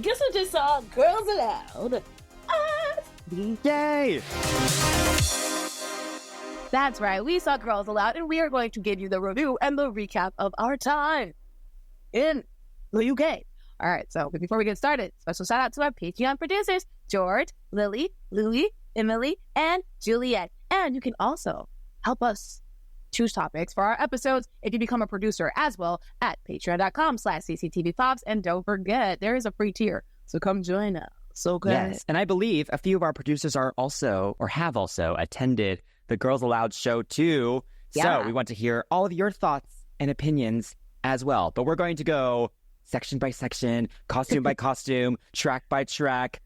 Guess what just saw Girls Aloud? Yay! That's right, we saw Girls Aloud, and we are going to give you the review and the recap of our time in the UK. All right, so before we get started, special shout out to our Patreon producers, George, Lily, Louie, Emily, and Juliet. And you can also help us choose topics for our episodes if you become a producer as well at patreon.com/cctvpops. And don't forget, there is a free tier, so come join us. Okay. Yes, and I believe a few of our producers are also, or have also, attended the Girls Aloud show too. Yeah. So we want to hear all of your thoughts and opinions as well. But we're going to go section by section, costume by costume, track by track.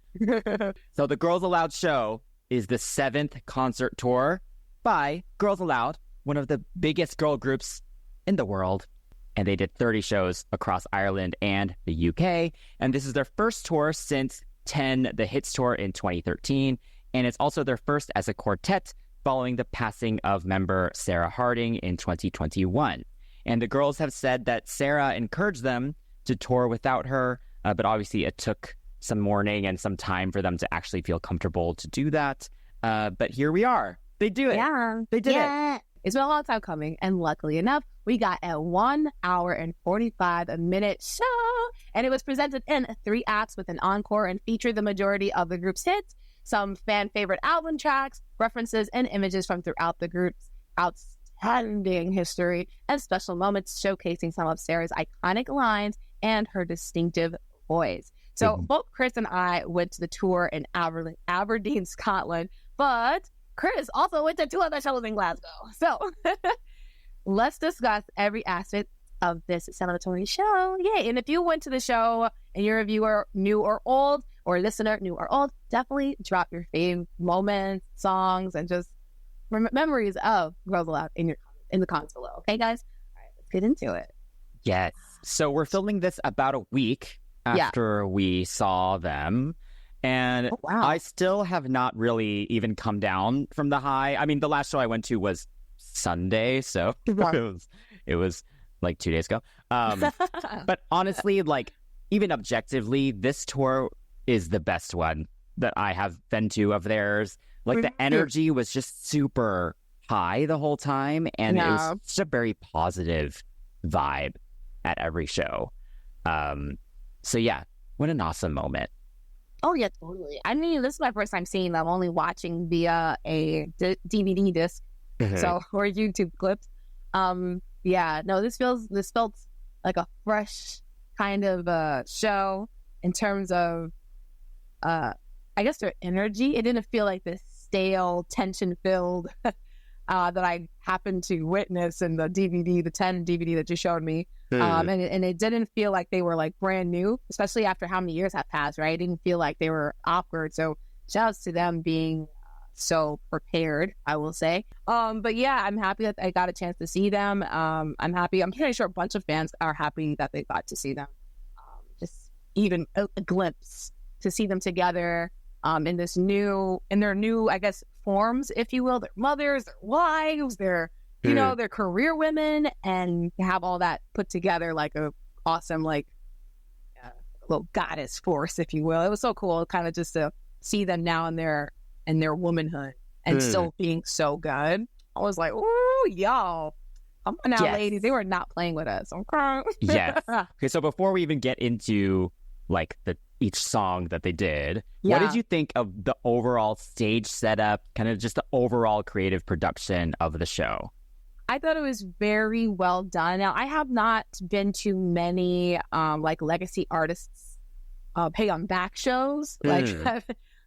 So the Girls Aloud show is the 7th concert tour by Girls Aloud, one of the biggest girl groups in the world. And they did 30 shows across Ireland and the UK. And this is their first tour since 10, the Hits Tour in 2013. And it's also their first as a quartet following the passing of member Sarah Harding in 2021. And the girls have said that Sarah encouraged them to tour without her, but obviously it took some mourning and some time for them to actually feel comfortable to do that. But here we are. They do it. Yeah. They did it. It's been a long time coming, and luckily enough, we got a 1 hour and 45-minute show, and it was presented in 3 acts with an encore and featured the majority of the group's hits, some fan favorite album tracks, references and images from throughout the group's outstanding history, and special moments showcasing some of Sarah's iconic lines and her distinctive voice. So both Chris and I went to the tour in Aberdeen, Scotland, but Chris also went to 2 other shows in Glasgow. So let's discuss every aspect of this celebratory show. Yay. And if you went to the show and you're a viewer, new or old, or listener, new or old, definitely drop your fave moments, songs, and just memories of Girls Aloud in the comments below. Okay, guys? All right, let's get into it. Yes. So we're filming this about a week after we saw them. And I still have not really even come down from the high. I mean, the last show I went to was Sunday, so it was like 2 days ago. But honestly, like, even objectively, this tour is the best one that I have been to of theirs. Like, the energy was just super high the whole time, and it was such a very positive vibe at every show. So yeah, what an awesome moment. Oh, yeah, totally. I mean, this is my first time seeing them, only watching via a DVD disc, or YouTube clips. Yeah, no, this felt like a fresh kind of show in terms of, I guess, their energy. It didn't feel like this stale, tension-filled that I happened to witness in the DVD, the 10 DVD that you showed me. And it didn't feel like they were like brand new, especially after how many years have passed, right? It didn't feel like they were awkward. So shout outs to them being so prepared, I will say. But yeah, I'm happy that I got a chance to see them. I'm pretty sure a bunch of fans are happy that they got to see them. Just even a glimpse to see them together in their new, I guess, forms, if you will, their mothers, their wives, their their career women, and to have all that put together like a awesome, like, little goddess force, if you will. It was so cool, kind of just to see them now in their womanhood and still being so good. I was like, ooh, y'all, come on now, ladies. They were not playing with us. Okay. Yes. Okay, so before we even get into like each song that they did, what did you think of the overall stage setup, kind of just the overall creative production of the show? I thought it was very well done. Now, I have not been to many like legacy artists pay on back shows, like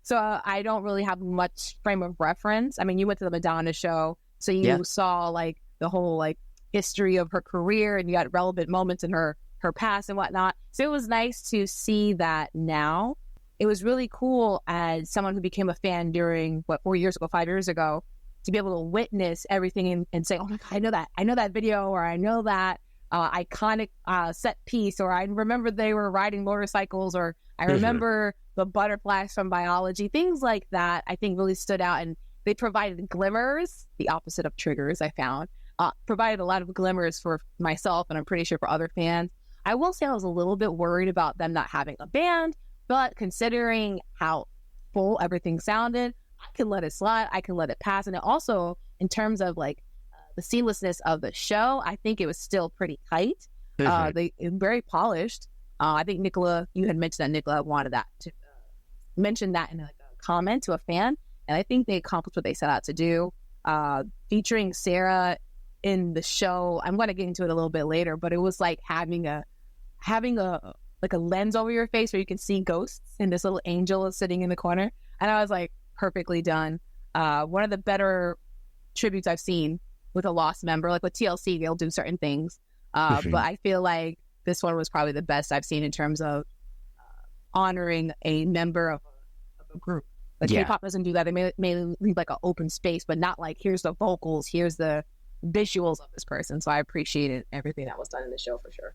so I don't really have much frame of reference. I mean, you went to the Madonna show, so you saw like the whole like history of her career, and you got relevant moments in her past and whatnot. So it was nice to see that now. It was really cool as someone who became a fan during 5 years ago, to be able to witness everything and say, oh my God, I know that video, or I know that iconic set piece, or I remember they were riding motorcycles, or I remember the butterflies from biology. Things like that, I think, really stood out, and they provided glimmers, the opposite of triggers, I found, provided a lot of glimmers for myself, and I'm pretty sure for other fans. I will say I was a little bit worried about them not having a band, But considering how full everything sounded, I can let it slide. I can let it pass. And it also, in terms of like the seamlessness of the show, I think it was still pretty tight. They very polished. I think Nicola, you had mentioned that Nicola wanted that to mention that in a comment to a fan, and I think they accomplished what they set out to do. Featuring Sarah in the show, I'm going to get into it a little bit later, but it was like having a like a lens over your face where you can see ghosts, and this little angel is sitting in the corner, and I was like, perfectly done. One of the better tributes I've seen with a lost member. Like with TLC, they'll do certain things, but I feel like this one was probably the best I've seen in terms of honoring a member of a group. Like K-pop doesn't do that. They may leave like an open space, but not like, here's the vocals, here's the visuals of this person. So I appreciated everything that was done in the show for sure.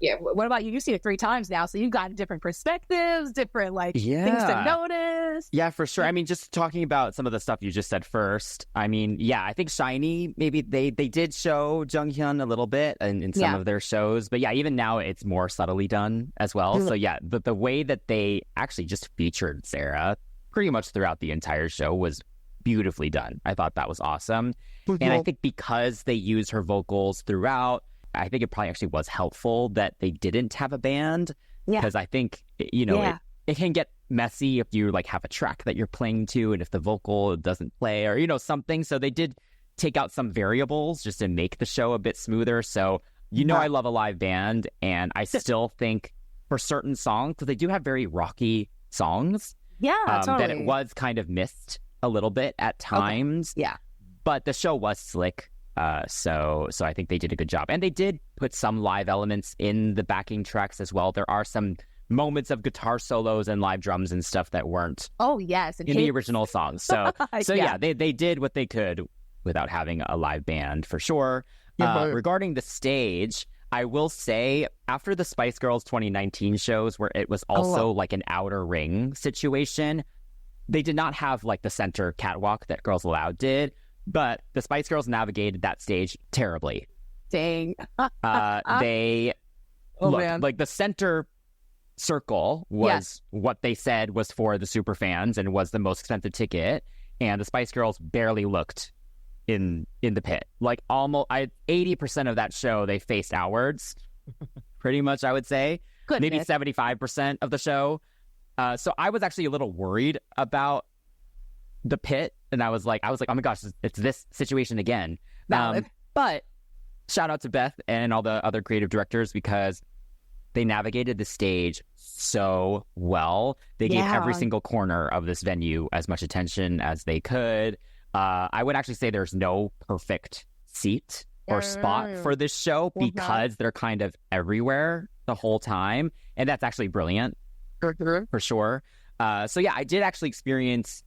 Yeah. What about you? You've seen it 3 times now, so you've got different perspectives, different things to notice. Yeah, for sure. I mean, just talking about some of the stuff you just said first. I mean, yeah, I think SHINee, maybe they did show Junghyun a little bit in some of their shows, but yeah, even now it's more subtly done as well. So yeah, the way that they actually just featured Sarah pretty much throughout the entire show was beautifully done. I thought that was awesome. And I think because they use her vocals throughout, I think it probably actually was helpful that they didn't have a band, because I think, it can get messy if you like have a track that you're playing to and if the vocal doesn't play or, something. So they did take out some variables just to make the show a bit smoother. So, I love a live band, and I still think for certain songs, because they do have very rocky songs, totally. that it was kind of missed a little bit at times. Okay. Yeah. But the show was slick. So I think they did a good job. And they did put some live elements in the backing tracks as well. There are some moments of guitar solos and live drums and stuff that weren't in the original song. So they did what they could without having a live band for sure. Regarding the stage, I will say after the Spice Girls 2019 shows where it was also like an outer ring situation, they did not have like the center catwalk that Girls Aloud did. But the Spice Girls navigated that stage terribly. Dang. They like the center circle was what they said was for the Superfans and was the most expensive ticket. And the Spice Girls barely looked in the pit. Like almost 80% of that show, they faced outwards. Pretty much, I would say. Goodness. Maybe 75% of the show. So I was actually a little worried about the pit, and I was like, oh my gosh, it's this situation again. But shout out to Beth and all the other creative directors, because they navigated the stage so well. They gave every single corner of this venue as much attention as they could. I would actually say there's no perfect seat or spot for this show, because they're kind of everywhere the whole time, and that's actually brilliant for sure. So yeah, I did actually experience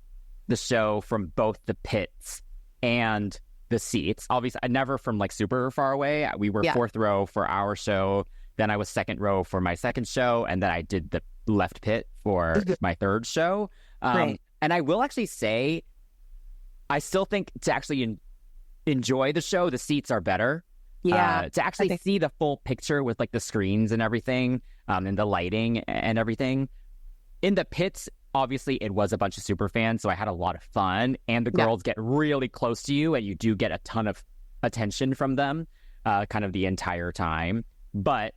the show from both the pits and the seats. Obviously, I never from like super far away. We were 4th row for our show. Then I was 2nd row for my 2nd show. And then I did the left pit for my 3rd show. And I will actually say, I still think to actually enjoy the show, the seats are better. To actually see the full picture with like the screens and everything, and the lighting and everything. In the pits, obviously, it was a bunch of super fans, so I had a lot of fun. And the girls get really close to you, and you do get a ton of attention from them kind of the entire time. But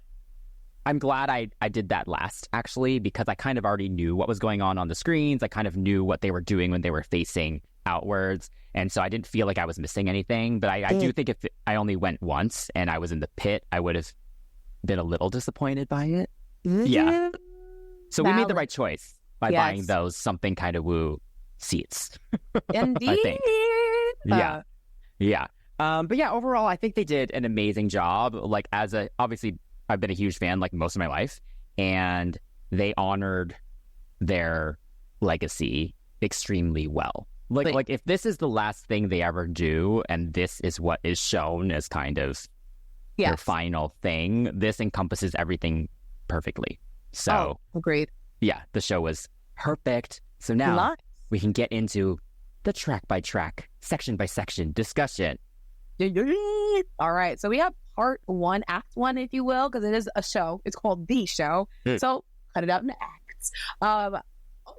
I'm glad I did that last, actually, because I kind of already knew what was going on the screens. I kind of knew what they were doing when they were facing outwards. And so I didn't feel like I was missing anything. But I do think if I only went once and I was in the pit, I would have been a little disappointed by it. Yeah. So we made the right choice by buying those something kind of woo seats. Indeed. I think. Yeah. But yeah, overall, I think they did an amazing job. Like obviously, I've been a huge fan like most of my life, and they honored their legacy extremely well. Like if this is the last thing they ever do, and this is what is shown as kind of their final thing, this encompasses everything perfectly. So agreed. Yeah, the show was perfect. So now we can get into the track by track, section by section discussion. All right. So we have part 1, act 1, if you will, because it is a show. It's called The Show. So cut it out into acts. Oh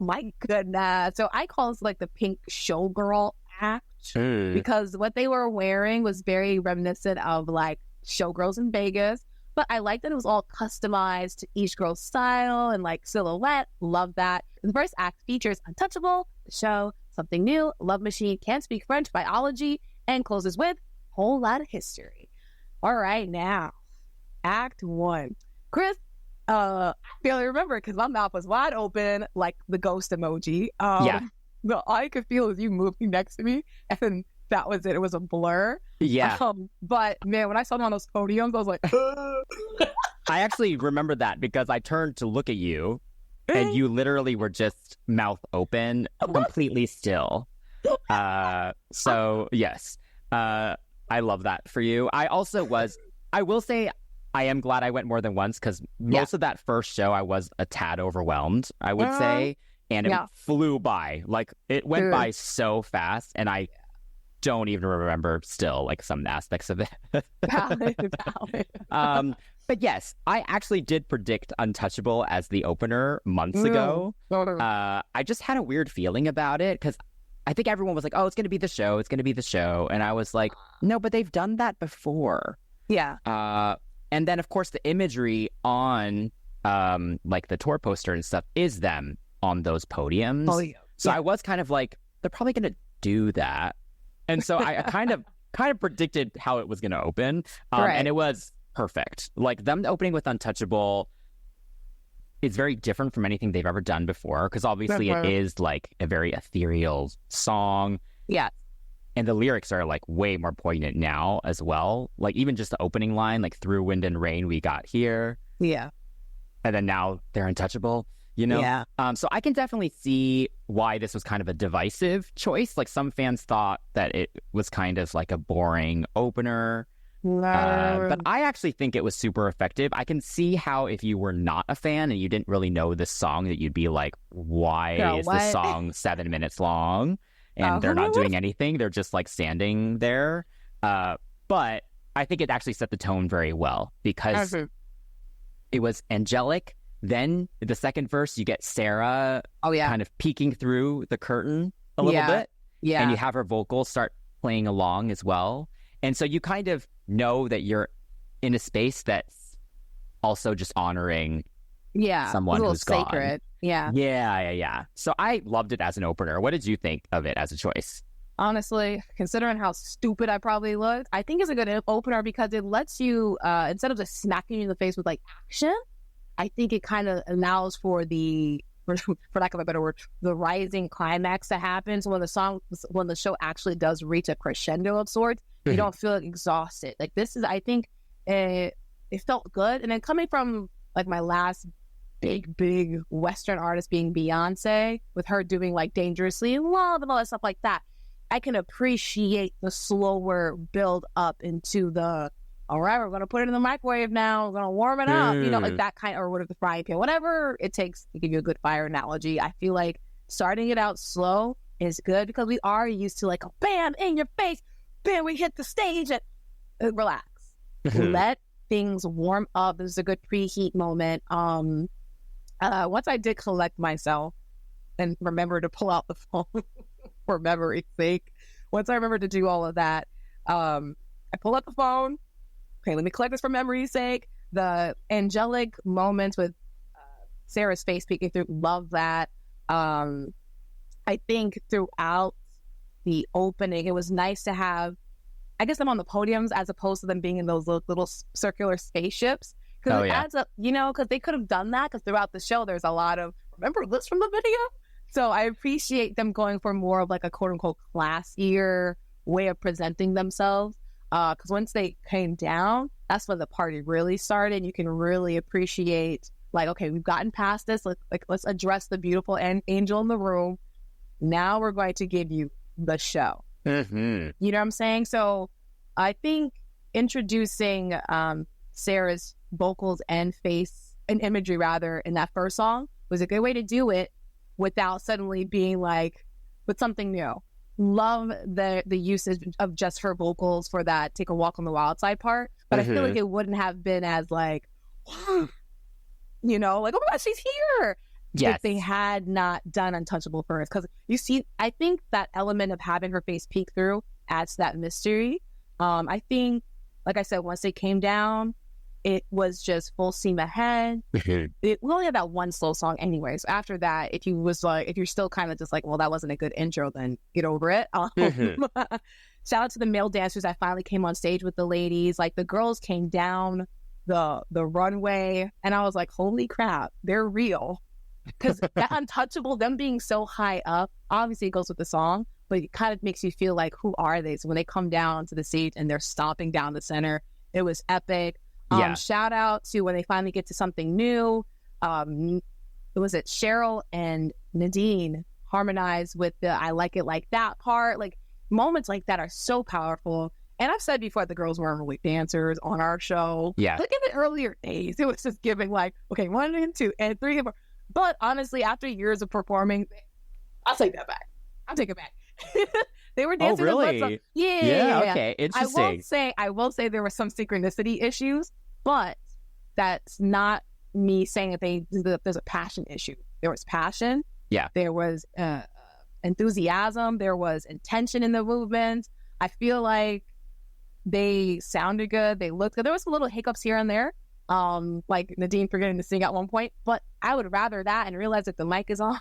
my goodness. So I call this like the pink showgirl act because what they were wearing was very reminiscent of like showgirls in Vegas. But I like that it was all customized to each girl's style and like silhouette. Love that. The first act features Untouchable, the show, Something New, Love Machine, Can't Speak French, Biology, and closes with Whole Lot of History. All right, now, Act 1. Chris, I barely remember because my mouth was wide open like the ghost emoji. All I could feel is you moving next to me, and that was it. It was a blur. Yeah. But man, when I saw them on those podiums, I was like, I actually remember that because I turned to look at you and you literally were just mouth open, completely still. So yes, I love that for you. I will say I am glad I went more than once because most of that first show I was a tad overwhelmed, I would say. And it flew by. Like it went by so fast and I don't even remember still like some aspects of it. Valid. But yes, I actually did predict Untouchable as the opener months ago. I just had a weird feeling about it because I think everyone was like, oh, it's going to be the show. It's going to be the show. And I was like, no, but they've done that before. Yeah. And then, of course, the imagery on like the tour poster and stuff is them on those podiums. So I was kind of like, they're probably going to do that. And so I kind of predicted how it was going to open. And it was perfect. Like them opening with Untouchable is very different from anything they've ever done before because obviously it is like a very ethereal song. Yeah. And the lyrics are like way more poignant now as well. Like even just the opening line, like through wind and rain we got here. Yeah. And then now they're Untouchable. You know? Yeah. So I can definitely see why this was kind of a divisive choice. Like some fans thought that it was kind of like a boring opener. But I actually think it was super effective. I can see how if you were not a fan and you didn't really know this song that you'd be like, why is this song 7 minutes long? And they're not doing anything. They're just like standing there. But I think it actually set the tone very well because it was angelic. Then the second verse, you get Sarah kind of peeking through the curtain a little bit. Yeah. And you have her vocals start playing along as well. And so you kind of know that you're in a space that's also just honoring someone who's sacred. Gone. Yeah. So I loved it as an opener. What did you think of it as a choice? Honestly, considering how stupid I probably looked, I think it's a good opener because it lets you, instead of just smacking you in the face with like action, I think it kind of allows for for lack of a better word, the rising climax to happen. So when the show actually does reach a crescendo of sorts, you don't feel exhausted. Like this is, I think it felt good. And then coming from like my last big Western artist being Beyonce, with her doing like Dangerously in Love and all that stuff like that, I can appreciate the slower build up into the, all right, we're going to put it in the microwave now. We're going to warm it up. You know, like that kind of, or whatever, the frying pan, whatever it takes to give you a good fire analogy. I feel like starting it out slow is good because we are used to like a bam in your face. Bam, we hit the stage and relax. Let things warm up. This is a good preheat moment. Once I did collect myself and remember to pull out the phone for memory's sake, once I remembered to do all of that, I pull out the phone. Okay, let me collect this for memory's sake. The angelic moments with Sarah's face peeking through, love that. I think throughout the opening, it was nice to have, I guess, them on the podiums as opposed to them being in those little circular spaceships. Because it adds up, you know, because they could have done that because throughout the show, there's a lot of, remember this from the video? So I appreciate them going for more of like a quote unquote classier way of presenting themselves. Because once they came down, that's when the party really started. You can really appreciate, like, okay, we've gotten past this. Let's address the beautiful angel in the room. Now we're going to give you the show. You know what I'm saying? So I think introducing Sarah's vocals and face and imagery rather in that first song was a good way to do it without suddenly being like with something new. Love the usage of just her vocals for that Take a Walk on the Wild Side part, but I feel like it wouldn't have been as like, you know, like, oh my gosh, she's here. Yes. if they had not done Untouchable first. Because you see, I think that element of having her face peek through adds to that mystery. I think, like I said, once they came down, it was just full steam ahead. We only had that one slow song anyway. So after that, if you're still kind of just like, well, that wasn't a good intro, then get over it. Shout out to the male dancers that finally came on stage with the ladies. Like, the girls came down the runway, and I was like, holy crap, they're real. Because that Untouchable, them being so high up, obviously it goes with the song, but it kind of makes you feel like, who are they? So when they come down onto the stage and they're stomping down the center, it was epic. Shout out to when they finally get to something new. Was it Cheryl and Nadine harmonized with the I like it like that part? Like, moments like that are so powerful. And I've said before, the girls weren't really dancers on our show. Yeah. Look at the earlier days. It was just giving like, okay, 1 and 2 and 3 and 4. But honestly, after years of performing, I'll take that back. I'll take it back. They were dancing. Oh, really? Yeah. Okay. Interesting. I will say there were some synchronicity issues, but that's not me saying that there's a passion issue. There was passion. Yeah. There was enthusiasm. There was intention in the movement. I feel like they sounded good. They looked good. There was some little hiccups here and there. Like Nadine forgetting to sing at one point, but I would rather that and realize that the mic is on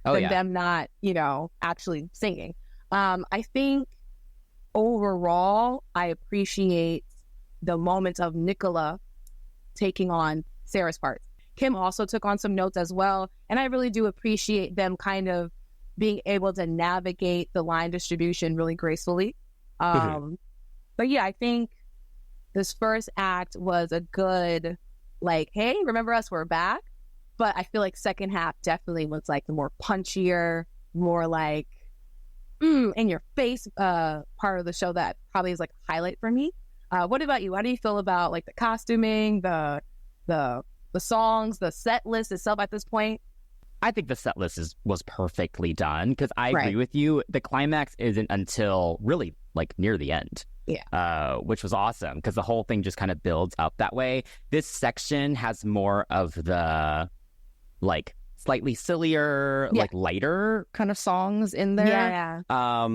than them not, actually singing. I think overall, I appreciate the moments of Nicola taking on Sarah's parts. Kim also took on some notes as well, and I really do appreciate them kind of being able to navigate the line distribution really gracefully. But yeah, I think this first act was a good, like, hey, remember us, we're back. But I feel like second half definitely was like the more punchier, more like in your face part of the show that probably is like a highlight for me. What about you? How do you feel about like the costuming, the songs, the set list itself at this point? I think the set list was perfectly done, because I agree with you. The climax isn't until really like near the end. Yeah. Which was awesome, because the whole thing just kind of builds up that way. This section has more of the like slightly sillier, like lighter kind of songs in there. Yeah.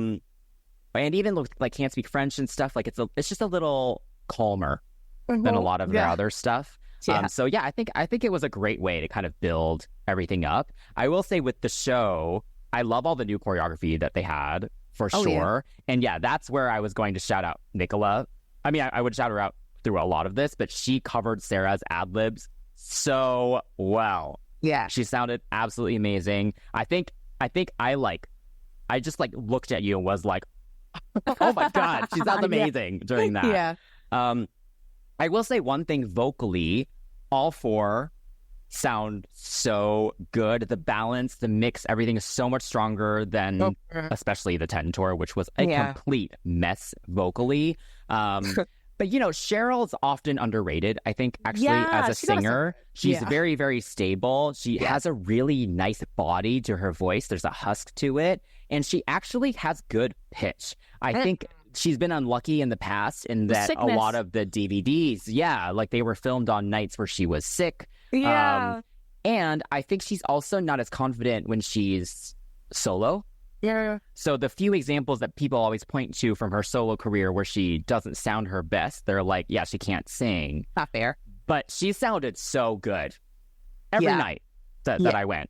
And even like Can't Speak French and stuff, like it's just a little calmer than a lot of their other stuff. Yeah. So yeah, I think it was a great way to kind of build everything up. I will say with the show, I love all the new choreography that they had for sure. Yeah. And yeah, that's where I was going to shout out Nicola. I mean, I would shout her out through a lot of this, but she covered Sarah's ad-libs so well. Yeah. She sounded absolutely amazing. I think I just like looked at you and was like, oh my God, she sounds amazing during that. Yeah. I will say one thing vocally, all four sound so good. The balance, the mix, everything is so much stronger than especially the 10 tour, which was a complete mess vocally. But Cheryl's often underrated, I think, actually, as a singer. She's very, very stable. She has a really nice body to her voice. There's a husk to it. And she actually has good pitch. I think she's been unlucky in the past in that a lot of the DVDs, like they were filmed on nights where she was sick. Yeah. And I think she's also not as confident when she's solo. Yeah. So the few examples that people always point to from her solo career where she doesn't sound her best, they're like, yeah, she can't sing. Not fair. But she sounded so good every night that I went.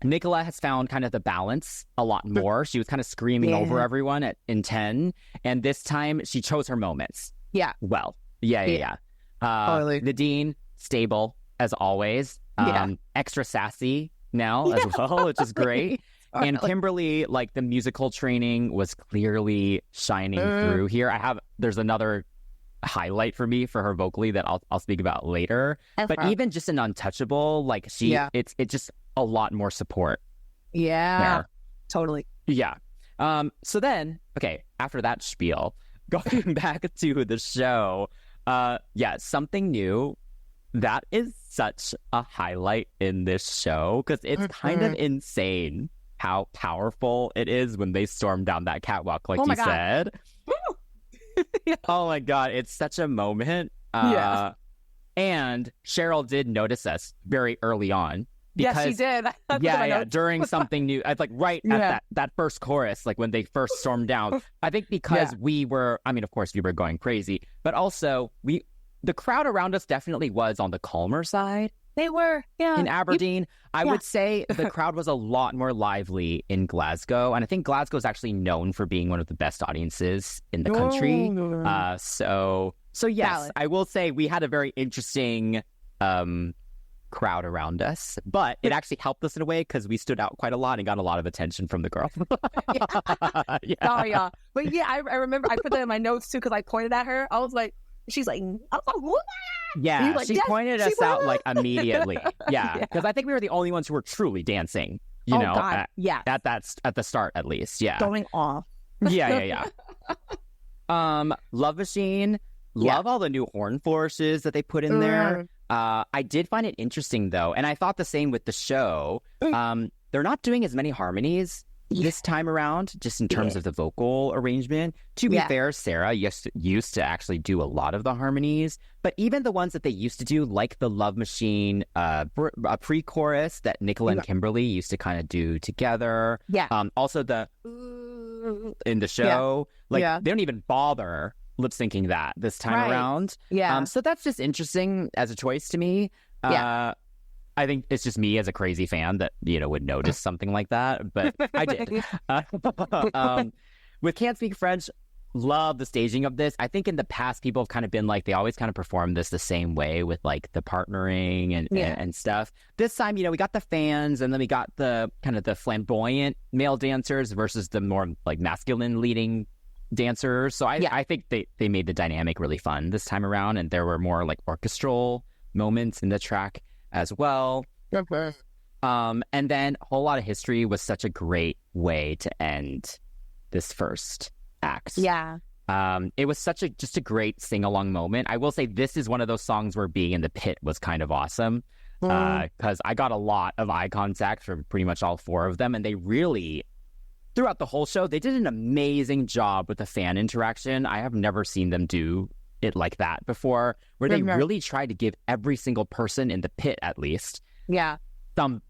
Nicola has found kind of the balance a lot more. She was kind of screaming over everyone in 10. And this time she chose her moments. Yeah. Well, yeah. Totally. Nadine, stable as always. Extra sassy now as well, which is great. And Kimberly, like the musical training was clearly shining through here. There's another highlight for me for her vocally that I'll speak about later. But even just an Untouchable, like it's just a lot more support. Yeah, there. Totally. Yeah. So then, okay, after that spiel, going back to the show, something new. That is such a highlight in this show because it's kind of insane how powerful it is when they storm down that catwalk, like you said. Oh my God, it's such a moment. And Cheryl did notice us very early on Yes, she did. During something new. It's like right at that first chorus, like when they first stormed down. I think because we were, I mean, of course we were going crazy, but also the crowd around us definitely was on the calmer side. They were, in Aberdeen. I would say the crowd was a lot more lively in Glasgow. And I think Glasgow is actually known for being one of the best audiences in the country. So yes, valid. I will say we had a very interesting crowd around us. But it actually helped us in a way because we stood out quite a lot and got a lot of attention from the girl. But yeah, I remember I put that in my notes too because I pointed at her. I was like, she's like, what? Yeah, like, she pointed us out like immediately. Yeah, because I think we were the only ones who were truly dancing. You know, at the start at least. Yeah, going off. Yeah. Love Machine. Love all the new horn flourishes that they put in there. I did find it interesting though, and I thought the same with the show. They're not doing as many harmonies this time around, just in terms of the vocal arrangement. To be fair, Sarah used to actually do a lot of the harmonies, but even the ones that they used to do, like the Love Machine pre-chorus that Nicola and Kimberly used to kind of do together. Also the in the show, they don't even bother lip syncing that this time around. So that's just interesting as a choice to me. I think it's just me as a crazy fan that, would notice something like that. But I did. With Can't Speak French, love the staging of this. I think in the past, people have kind of been like, they always kind of perform this the same way with like the partnering and stuff. This time, we got the fans and then we got the kind of the flamboyant male dancers versus the more like masculine leading dancers. So I think they made the dynamic really fun this time around. And there were more like orchestral moments in the track as well. And then Whole Lot of History was such a great way to end this first act. It was just a great sing-along moment. I will say this is one of those songs where being in the pit was kind of awesome because I got a lot of eye contact from pretty much all four of them, and they really, throughout the whole show, they did an amazing job with the fan interaction. I have never seen them do it like that before, where they really tried to give every single person in the pit, at least, some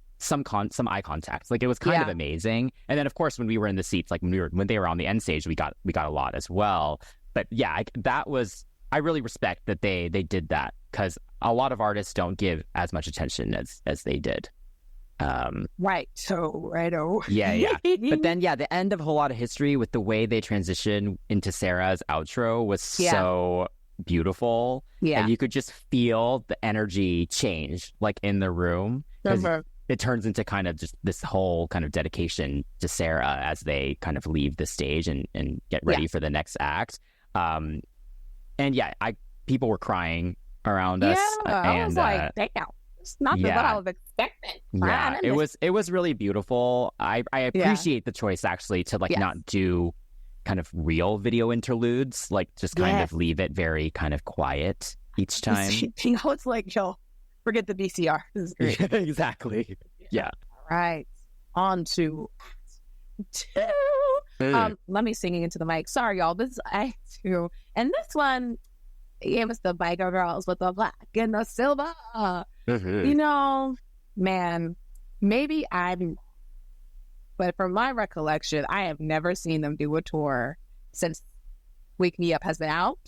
eye contact. Like, it was kind of amazing. And then of course when we were in the seats, like when they were on the end stage, we got a lot as well. But yeah, I really respect that they did that, because a lot of artists don't give as much attention as they did. Yeah. But then the end of Whole Lot of History, with the way they transition into Sarah's outro, was so beautiful. And you could just feel the energy change like in the room, because it turns into kind of just this whole kind of dedication to Sarah as they kind of leave the stage and get ready for the next act. People were crying around us. I was like, damn. It's not what I was expecting. It was really beautiful. I appreciate the choice actually to not do kind of real video interludes, like just kind of leave it very kind of quiet each time. It's like, forget the VCR. This is great. Exactly. Yeah. All right. On to Act 2. Let me sing into the mic. Sorry, y'all. This is Act 2. And this one, it was the biker girls with the black and the silver. Man, maybe but from my recollection, I have never seen them do a tour since Wake Me Up has been out,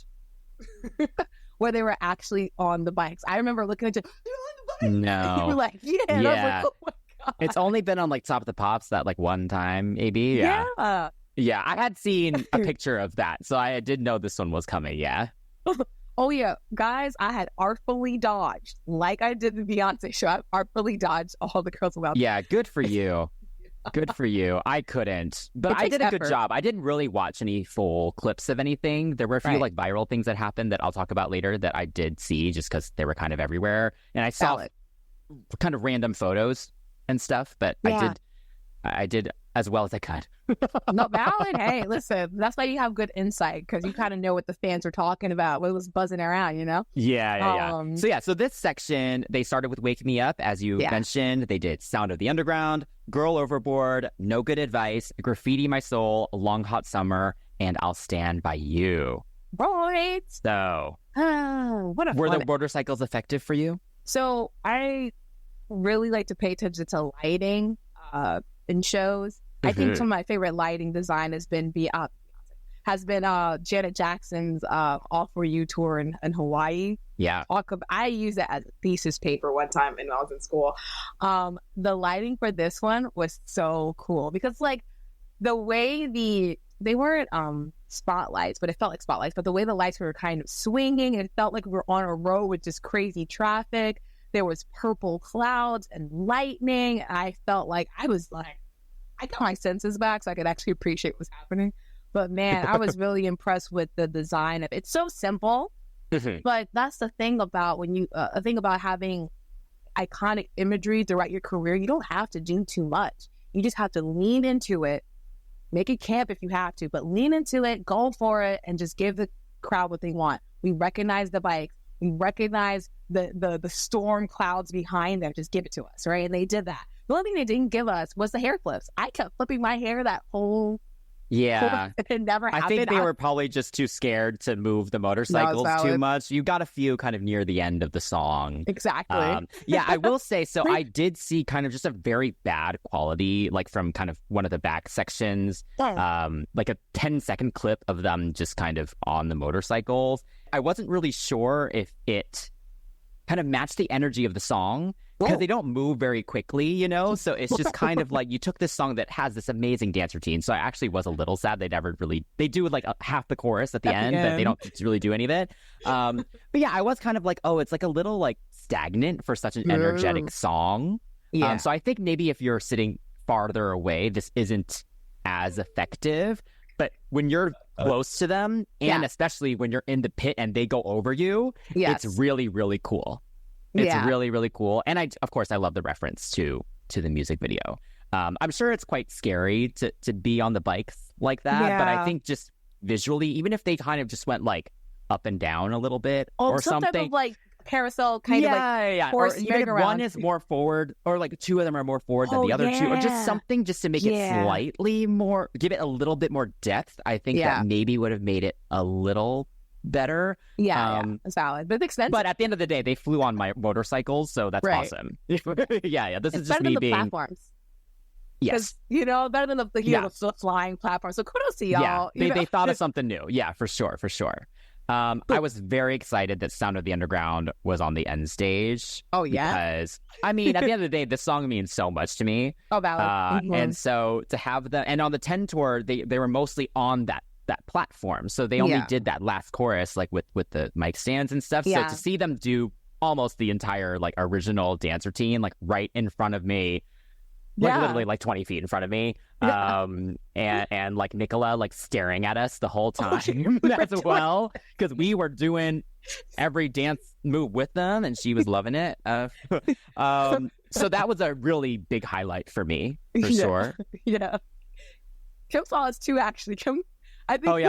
where they were actually on the bikes. I remember looking at you, they're on the bikes. No. You were like, And I was like, oh my God. It's only been on like Top of the Pops that like one time, maybe. Yeah, I had seen a picture of that, so I did know this one was coming, Oh, yeah. Guys, I had artfully dodged, like I did the Beyonce show. I artfully dodged all the Girls Aloud. Yeah, good for you. Good for you. I couldn't, but I did a good job. I didn't really watch any full clips of anything. There were a few like viral things that happened that I'll talk about later that I did see just because they were kind of everywhere. And I saw kind of random photos and stuff, but I did as well as I could. Not valid. Hey, listen, that's why you have good insight, because you kind of know what the fans are talking about, what was buzzing around, So this section, they started with Wake Me Up, as you mentioned. They did Sound of the Underground, Girl Overboard, No Good Advice, Graffiti My Soul, Long Hot Summer, and I'll Stand By You. Right. So were the motorcycles effective for you? So really like to pay attention to lighting in shows. I think some of my favorite lighting design has been Janet Jackson's All For You tour in Hawaii. Yeah. I used it as a thesis paper one time when I was in school. The lighting for this one was so cool because like the way they weren't spotlights, but it felt like spotlights, but the way the lights were kind of swinging, it felt like we were on a road with just crazy traffic. There was purple clouds and lightning. I felt like I got my senses back so I could actually appreciate what's happening. But man, I was really impressed with the design of it. It's so simple, but that's the thing about when you about having iconic imagery throughout your career. You don't have to do too much. You just have to lean into it, make it camp if you have to, but lean into it, go for it, and just give the crowd what they want. We recognize the bikes. We recognize the storm clouds behind them. Just give it to us, right? And they did that. The only thing they didn't give us was the hair flips. I kept flipping my hair that whole... Yeah. It never happened. I think they were probably just too scared to move the motorcycles too much. You got a few kind of near the end of the song. Exactly. Yeah, I will say, so I did see kind of just a very bad quality, like from kind of one of the back sections, like a 10-second clip of them just kind of on the motorcycles. I wasn't really sure if it kind of matched the energy of the song, because they don't move very quickly, you know? So it's just kind of like you took this song that has this amazing dance routine. So I actually was a little sad they do like half the chorus at the end, but they don't really do any of it. But yeah, I was kind of like, oh, it's like a little like stagnant for such an energetic song. Yeah. So I think maybe if you're sitting farther away, this isn't as effective. But when you're close to them, and especially when you're in the pit and they go over you, it's really, really cool. It's really, really cool. And of course, I love the reference to the music video. I'm sure it's quite scary to be on the bikes like that. But I think just visually, even if they kind of just went like up and down a little bit or some something. type of like carousel kind of like horse or even if one is more forward, or like two of them are more forward than the other two, or just something just to make it slightly more, give it a little bit more depth. I think that maybe would have made it a little better. It's valid, but it's expensive. But at the end of the day, they flew on my motorcycles, so that's awesome. This it's is just better me than the being platforms. Yes, better than the flying platform. So kudos to y'all. They thought of something new. Yeah, for sure. I was very excited that Sound of the Underground was on the end stage. Oh yeah, because I mean, at the end of the day, this song means so much to me. Oh, valid. And so to have them, and on the 10 tour, they were mostly on that platform, so they only did that last chorus like with the mic stands and stuff. So to see them do almost the entire like original dance routine like right in front of me, like literally like 20 feet in front of me, and like Nicola like staring at us the whole time as well, because we were doing every dance move with them and she was loving it. So that was a really big highlight for me, for sure. Kim saw us too, actually. Kim, I think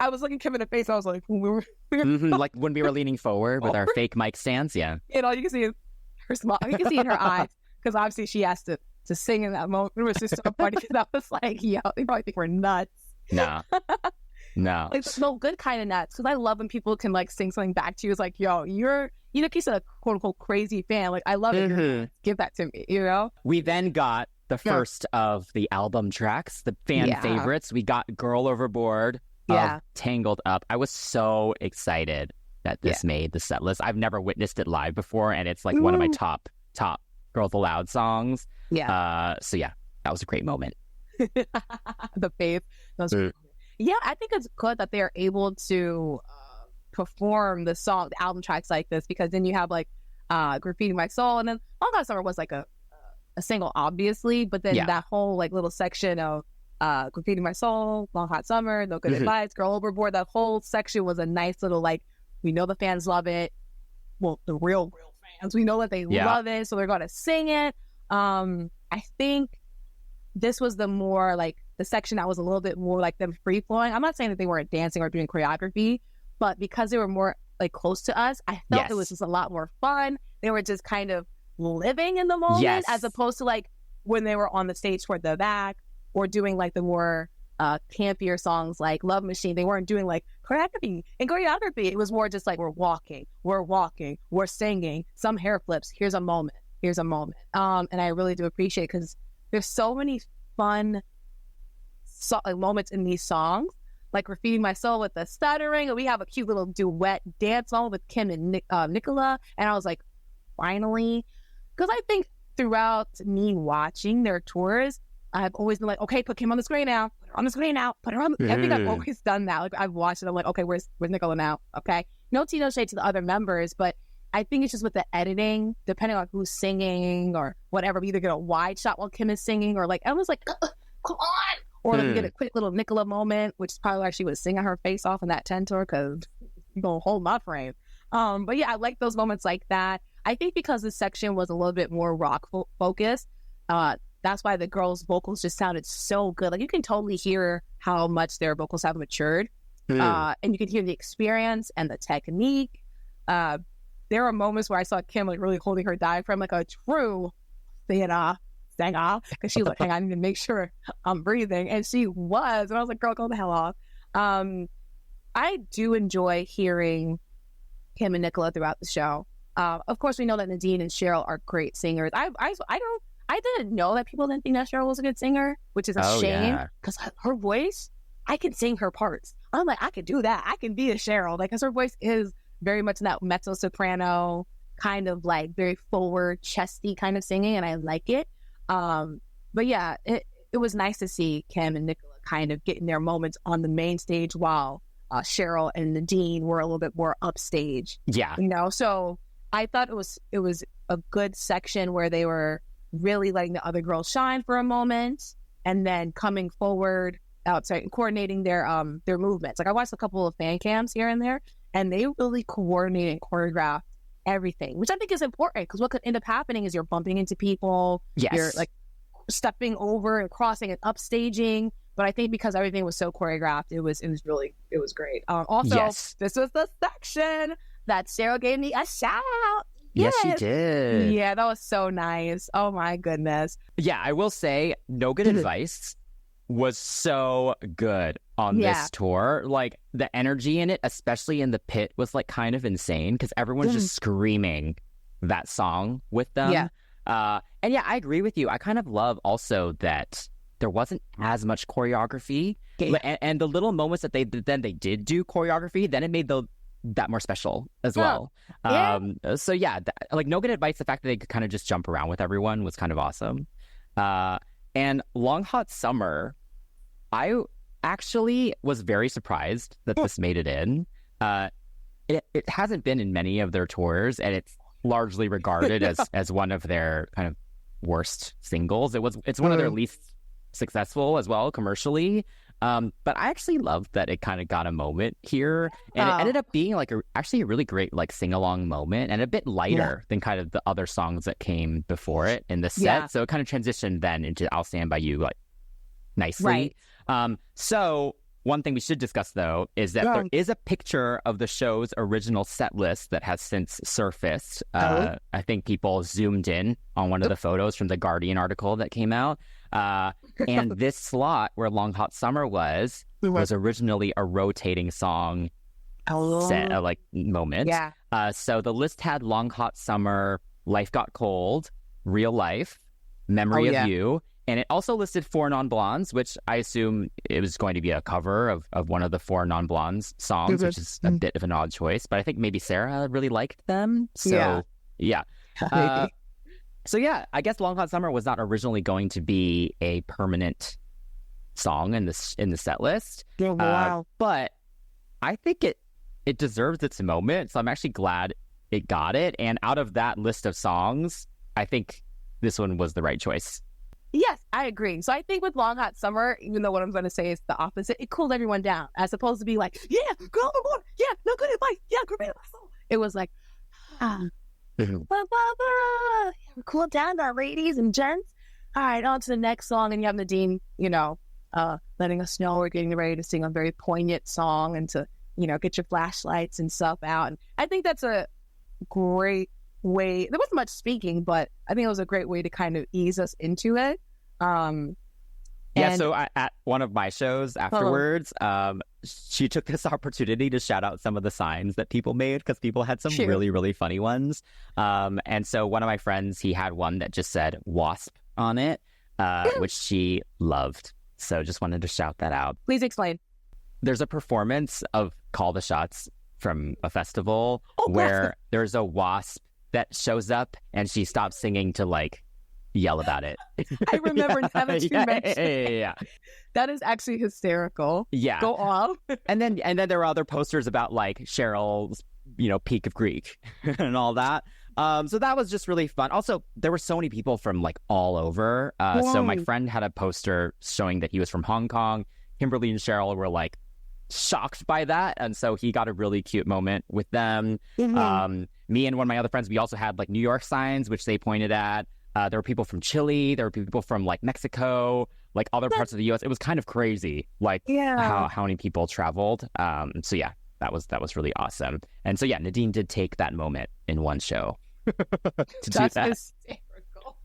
I was looking Kim in the face. I was like, we were like when we were leaning forward with our fake mic stands. Yeah, all you can see is her smile. You can see in her eyes, because obviously she has to sing in that moment. It was just so funny because I was like, yo, they probably think we're nuts. No. Like, no, good kind of nuts. Because I love when people can like sing something back to you. It's like, yo, you're a quote unquote crazy fan. Like, I love it. Give that to me, you know? We then got the first of the album tracks, the fan favorites. We got Girl Overboard of Tangled Up. I was so excited that this made the set list. I've never witnessed it live before, and it's like one of my top Girls Aloud songs. So yeah, that was a great moment. The faith. Yeah, I think it's good that they're able to perform the album tracks like this, because then you have like Graffiti My Soul, and then Long Hot Summer was like a single, obviously, but then that whole like little section of Graffiti My Soul, Long Hot Summer, No Good Advice, Girl Overboard, that whole section was a nice little like, we know the fans love it. Well, the real fans, we know that they love it, so they're going to sing it. I think this was the section that was a little bit more like them free flowing. I'm not saying that they weren't dancing or doing choreography, but because they were more like close to us, I felt it was just a lot more fun. They were just kind of living in the moment, as opposed to like when they were on the stage toward the back or doing like the more campier songs like Love Machine. They weren't doing like choreography. It was more just like we're walking, we're singing, some hair flips, here's a moment. here's a moment. And I really do appreciate it because there's so many fun moments in these songs. Like we're feeding my soul with the stuttering, and we have a cute little duet dance song with Kim and Nicola. And I was like, finally, because I think throughout me watching their tours, I've always been like, okay, put Kim on the screen now, put her on the screen now, put her on. I think I've always done that. Like I've watched it, I'm like, okay, where's Nicola now? Okay, no tea, no shade to the other members, but I think it's just with the editing, depending on who's singing or whatever. We either get a wide shot while Kim is singing, or like I was like, come on. Or we get a quick little Nicola moment, which is probably why she was singing her face off in that 10 tour, because you're going to hold my frame. But yeah, I like those moments like that. I think because this section was a little bit more rock focused, that's why the girls' vocals just sounded so good. Like you can totally hear how much their vocals have matured. And you can hear the experience and the technique. There are moments where I saw Kim like really holding her diaphragm like a true theater singer, because she was like, hang on, I need to make sure I'm breathing. And she was. And I was like, girl, go the hell off. I do enjoy hearing Kim and Nicola throughout the show. Of course, we know that Nadine and Cheryl are great singers. I didn't know that people didn't think that Cheryl was a good singer, which is a shame, because her voice, I can sing her parts. I'm like, I could do that. I can be a Cheryl, like, because her voice is very much in that mezzo soprano kind of like very forward, chesty kind of singing, and I like it. But yeah, it was nice to see Kim and Nicola kind of getting their moments on the main stage while Cheryl and Nadine were a little bit more upstage. Yeah, you know. So I thought it was a good section where they were really letting the other girls shine for a moment, and then coming forward, coordinating their movements. Like I watched a couple of fan cams here and there, and they really coordinated and choreographed everything, which I think is important, because what could end up happening is you're bumping into people, you're like stepping over and crossing and upstaging. But I think because everything was so choreographed, it was great. Also, this was the section that Sarah gave me a shout out. Yes, she did. Yeah, that was so nice. Oh my goodness. Yeah, I will say, No Good Advice was so good on this tour. Like the energy in it, especially in the pit, was like kind of insane, because everyone's just screaming that song with them. And yeah, I agree with you. I kind of love also that there wasn't as much choreography, and the little moments that they did do choreography, then it made that more special as well. So yeah, like No Good Advice, the fact that they could kind of just jump around with everyone was kind of awesome. And Long Hot Summer, I actually was very surprised that this made it in. It hasn't been in many of their tours, and it's largely regarded as one of their kind of worst singles. It's one of their least successful as well commercially. But I actually loved that it kind of got a moment here, and it ended up being like actually a really great like sing-along moment, and a bit lighter than kind of the other songs that came before it in the set. So it kind of transitioned then into I'll Stand By You like nicely. So one thing we should discuss, though, is that there is a picture of the show's original set list that has since surfaced. I think people zoomed in on one of the photos from the Guardian article that came out. And this slot where Long Hot Summer was originally a rotating song set, like moment. So the list had Long Hot Summer, Life Got Cold, Real Life, Memory of You. And it also listed Four Non-Blondes, which I assume it was going to be a cover of one of the Four Non-Blondes songs, which is a bit of an odd choice. But I think maybe Sarah really liked them. So, yeah. So, yeah, I guess Long Hot Summer was not originally going to be a permanent song in the set list. But I think it deserves its moment. So I'm actually glad it got it. And out of that list of songs, I think this one was the right choice. Yes, I agree. So I think with Long Hot Summer, even though what I'm going to say is the opposite, it cooled everyone down, as opposed to be like, yeah, girl, Overboard, yeah, No Good Advice, yeah, great. It was like, we're cool down, our ladies and gents. All right, on to the next song. And you have Nadine, letting us know we're getting ready to sing a very poignant song, and to, get your flashlights and stuff out. And I think that's a great way. There wasn't much speaking, but I think it was a great way to kind of ease us into it. Yeah, so at one of my shows afterwards, she took this opportunity to shout out some of the signs that people made because people had some really, really funny ones. And so one of my friends, he had one that just said wasp on it, which she loved. So just wanted to shout that out. Please explain. There's a performance of Call the Shots from a festival where there's a wasp that shows up and she stops singing to like yell about it. I remember now that you mentioned. Yeah. That is actually hysterical. Yeah. Go off. And then there were other posters about like Cheryl's, peak of Greek and all that. So that was just really fun. Also, there were so many people from like all over. So my friend had a poster showing that he was from Hong Kong. Kimberly and Cheryl were like shocked by that, and so he got a really cute moment with them. Me and one of my other friends, we also had like New York signs which they pointed at. There were people from Chile, there were people from like Mexico, like other parts of the US. It was kind of crazy, like how many people traveled. So yeah, that was really awesome. And so yeah, Nadine did take that moment in one show to do that. Hysterical.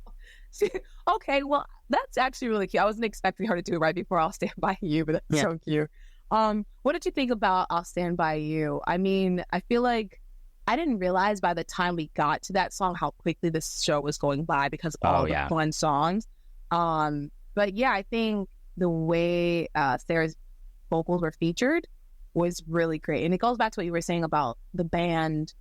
Okay, well, that's actually really cute. I wasn't expecting her to do it right before I'll Stand By You, but that's so cute. What did you think about I'll Stand By You? I mean, I feel like I didn't realize by the time we got to that song how quickly this show was going by because of all the fun songs. But yeah, I think the way Sarah's vocals were featured was really great. And it goes back to what you were saying about the band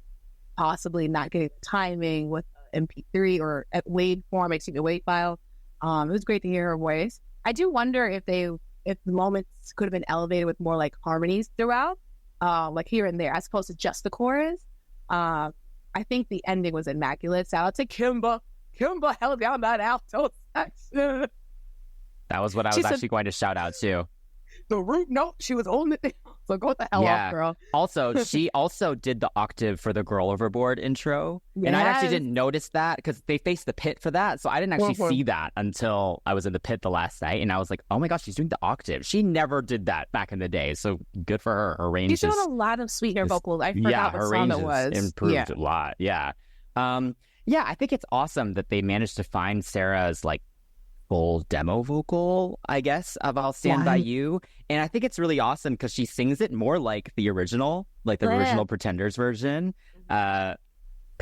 possibly not getting the timing with MP3 or at WAV form, WAV file. It was great to hear her voice. I do wonder if the moments could have been elevated with more like harmonies throughout, like here and there, as opposed to just the chorus. I think the ending was immaculate. Shout out to Kimba. Kimba held down that alto section. That was what I was actually going to shout out too. The root note, she was holding it down. So go the hell off, girl. Also, she also did the octave for the Girl Overboard intro. Yes. And I actually didn't notice that because they faced the pit for that. So I didn't actually see that until I was in the pit the last night. And I was like, oh my gosh, she's doing the octave. She never did that back in the day. So good for her. Her range She's doing a lot of sweetener vocals. I forgot what song it was. Improved a lot. Yeah. I think it's awesome that they managed to find Sarah's like full demo vocal, I guess, of I'll Stand By You. And I think it's really awesome because she sings it more like the original, like the original Pretenders version. Because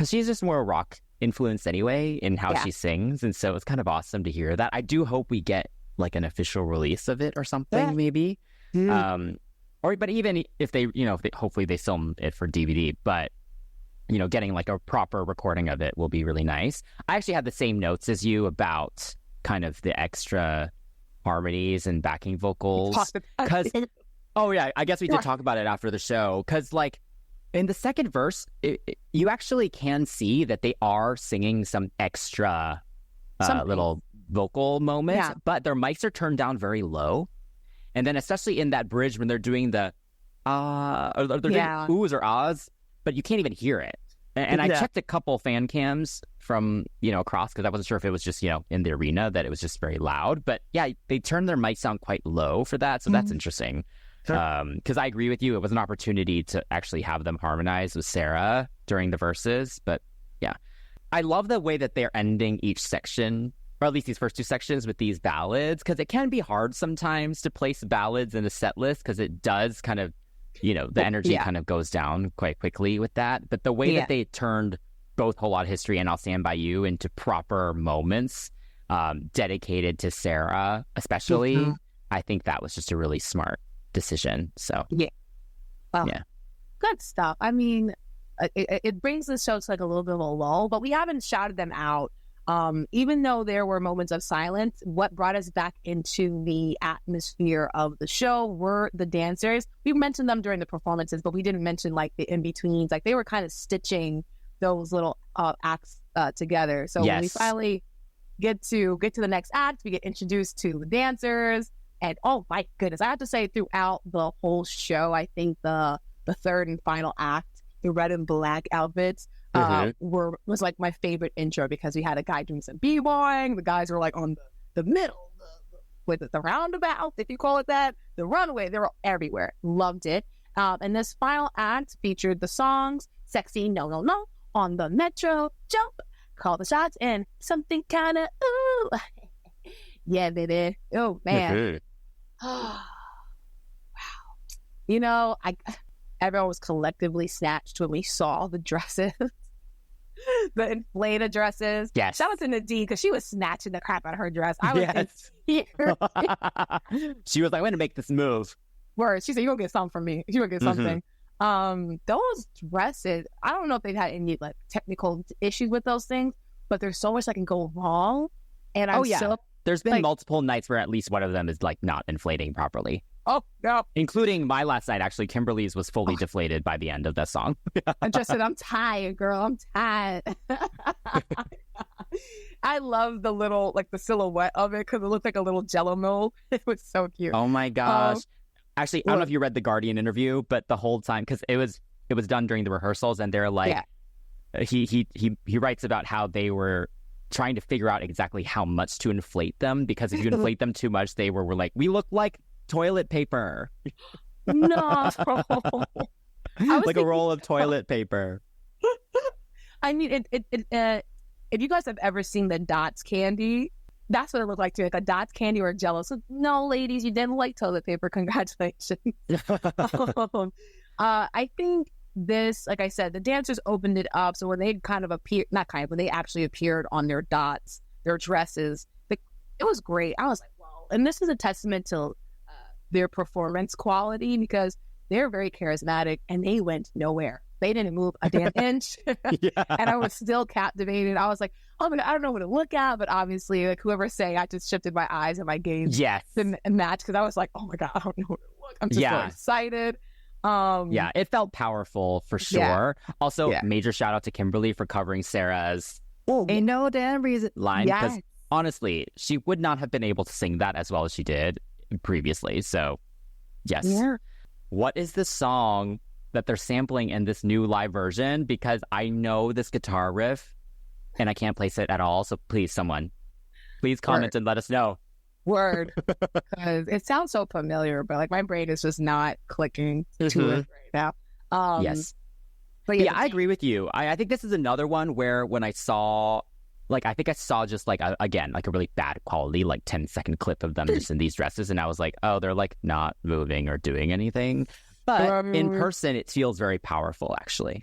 she's just more rock influenced anyway in how she sings. And so it's kind of awesome to hear that. I do hope we get like an official release of it or something, maybe. But even if they, hopefully they film it for DVD, but getting like a proper recording of it will be really nice. I actually had the same notes as you about kind of the extra harmonies and backing vocals. Because, I guess we did talk about it after the show. Because, like, in the second verse, you actually can see that they are singing some extra little vocal moments, but their mics are turned down very low. And then, especially in that bridge when they're doing the or they're doing oohs or ahs, but you can't even hear it. And I checked a couple fan cams from, across because I wasn't sure if it was just, in the arena that it was just very loud. But yeah, they turned their mics down quite low for that. So that's interesting. Because I agree with you. It was an opportunity to actually have them harmonize with Sarah during the verses. But yeah, I love the way that they're ending each section, or at least these first two sections, with these ballads. Because it can be hard sometimes to place ballads in a set list because it does kind of, the energy kind of goes down quite quickly with that. But the way that they turned both Whole Lot of History and I'll Stand By You into proper moments dedicated to Sarah, especially, I think that was just a really smart decision. So, good stuff. I mean, it brings the show to like a little bit of a lull, but we haven't shouted them out. Even though there were moments of silence, what brought us back into the atmosphere of the show were the dancers. We mentioned them during the performances, but we didn't mention like the in-betweens. Like they were kind of stitching those little acts together. So when we finally get to the next act, we get introduced to the dancers. And oh my goodness, I have to say throughout the whole show, I think the third and final act, the red and black outfits, was like my favorite intro because we had a guy doing some b-boying. The guys were like on the middle, the roundabout, if you call it that, the runway. They were everywhere. Loved it. And this final act featured the songs "Sexy No No No," "On the Metro," "Jump," "Call the Shots," and "Something Kinda Ooh." Yeah, baby. Oh man. Wow. You know, everyone was collectively snatched when we saw the dresses. The inflated dresses. Yes. Shout out to Nadine because she was snatching the crap out of her dress. I was in here. She was like, I'm going to make this move. Word. She said, you're going to get something from me. You're going to get something. Those dresses, I don't know if they've had any like technical issues with those things, but there's so much that can go wrong. And there's been multiple nights where at least one of them is like not inflating properly. Oh, no. Including my last night, actually. Kimberly's was fully deflated by the end of that song. I just said, I'm tired, girl. I'm tired. I love the little, like the silhouette of it because it looked like a little Jell-O mold. It was so cute. Oh my gosh. Actually, I don't know if you read the Guardian interview, but the whole time, because it was done during the rehearsals, and they're like, he writes about how they were trying to figure out exactly how much to inflate them, because if you inflate them too much, they were like, we look like toilet paper. No. Like a roll of toilet paper. I mean, if you guys have ever seen the Dots candy, that's what it looked like to me, like a Dots candy or a Jell-O. So no, ladies, you didn't like toilet paper. Congratulations. I think this, like I said, the dancers opened it up. So when they kind of appeared, when they actually appeared on their dots, their dresses, it was great. I was like, wow. And this is a testament to their performance quality because they're very charismatic and they went nowhere. They didn't move a damn inch. And I was still captivated. I was like, oh my God, I don't know what to look at. But obviously, like whoever say, I just shifted my eyes and my gaze to match because I was like, oh my God, I don't know what to look. I'm just so excited. It felt powerful for sure. Also, major shout out to Kimberly for covering Sarah's "Ain't no damn reason" line, because honestly, she would not have been able to sing that as well as she did previously. So, yes. Yeah. What is the song that they're sampling in this new live version? Because I know this guitar riff, and I can't place it at all. So please, someone, please comment and let us know. Word, because it sounds so familiar, but like my brain is just not clicking to it right now. Yes, but yeah, I agree with you. I think this is another one where when I saw, like, I think I saw just like again like a really bad quality, like 10-second clip of them just in these dresses, and I was like, oh, they're like not moving or doing anything. But in person, it feels very powerful, actually.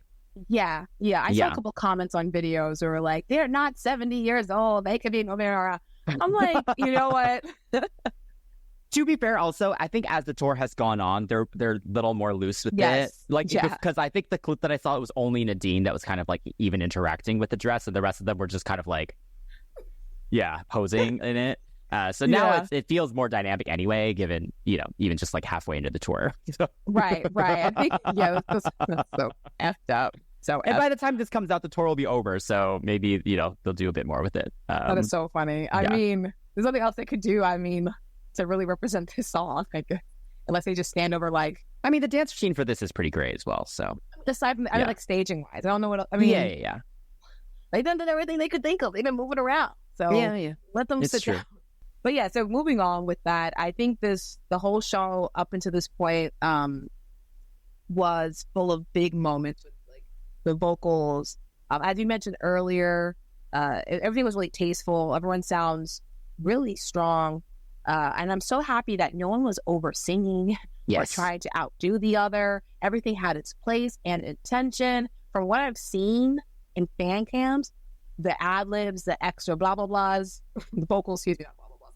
Yeah. I saw a couple comments on videos that were like, they're not 70 years old. They could be moving. I'm like, you know what? To be fair, also, I think as the tour has gone on, they're a little more loose with it. Like, because I think the clip that I saw, it was only Nadine that was kind of like even interacting with the dress, and the rest of them were just kind of like, posing in it. So now it feels more dynamic anyway, given, even just like halfway into the tour. Right. I think, that's so effed up. And by the time this comes out, the tour will be over. So maybe, they'll do a bit more with it. That is so funny. I mean, there's nothing else they could do, to really represent this song. Unless they just stand over like... I mean, the dance machine for this is pretty great as well, so... Aside from, like staging-wise, I don't know what else... I mean... Yeah. They've done everything they could think of. They've been moving around. So let them sit down. But yeah, so moving on with that, I think the whole show up until this point was full of big moments with like the vocals. As you mentioned earlier, everything was really tasteful. Everyone sounds really strong. And I'm so happy that no one was over singing or trying to outdo the other. Everything had its place and intention. From what I've seen in fan cams, the ad-libs, the extra blah, blah, blahs, the vocals,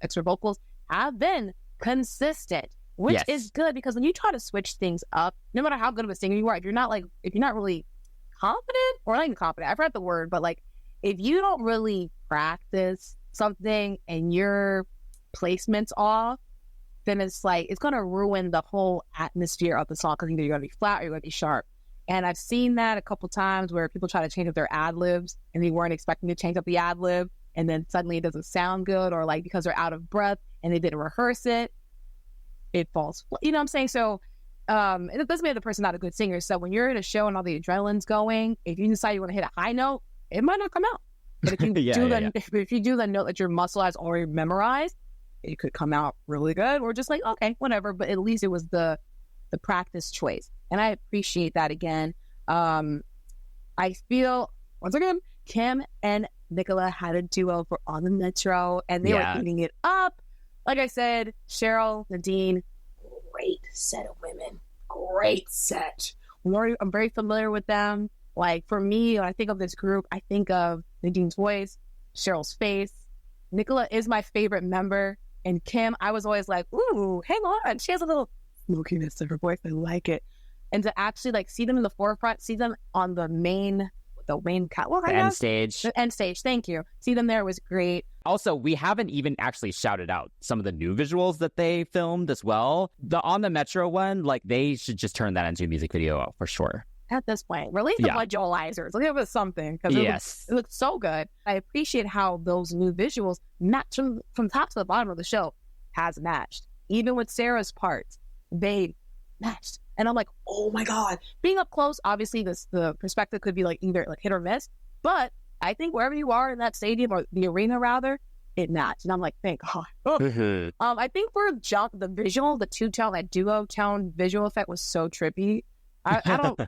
extra vocals have been consistent, which is good because when you try to switch things up, no matter how good of a singer you are, if you're not really confident, or not even confident, I forgot the word, but like if you don't really practice something and your placement's off, then it's like it's gonna ruin the whole atmosphere of the song because either you're gonna be flat or you're gonna be sharp. And I've seen that a couple times where people try to change up their ad-libs and they weren't expecting to change up the ad-lib, and then suddenly it doesn't sound good, or like because they're out of breath and they didn't rehearse it, it falls. You know what I'm saying? So it doesn't make the person not a good singer. So when you're in a show and all the adrenaline's going, if you decide you want to hit a high note, it might not come out. But if you if you do the note that your muscle has already memorized, it could come out really good, or just like, okay, whatever. But at least it was the practice choice. And I appreciate that again. I feel, once again, Kim and Nicola had a duo for On the Metro, and they were eating it up. Like I said, Cheryl, Nadine, great set of women. Great set. I'm very familiar with them. Like, for me, when I think of this group, I think of Nadine's voice, Cheryl's face. Nicola is my favorite member. And Kim, I was always like, ooh, hang on. She has a little smokiness to her voice. I like it. And to actually, like, see them in the forefront, see them on the main catwalk, I guess? The end stage, thank you. See them there was great. Also, we haven't even actually shouted out some of the new visuals that they filmed as well. The On the Metro one, like, they should just turn that into a music video for sure. At this point, release the visualizers. Give us something, because it looks so good. I appreciate how those new visuals match from top to the bottom of the show has matched. Even with Sarah's parts, they matched. And I'm like, oh my God. Being up close, obviously the perspective could be like either like hit or miss. But I think wherever you are in that stadium, or the arena rather, it matched. And I'm like, thank God. I think for Jump, the visual, the two-tone, that duo-tone visual effect was so trippy. I don't,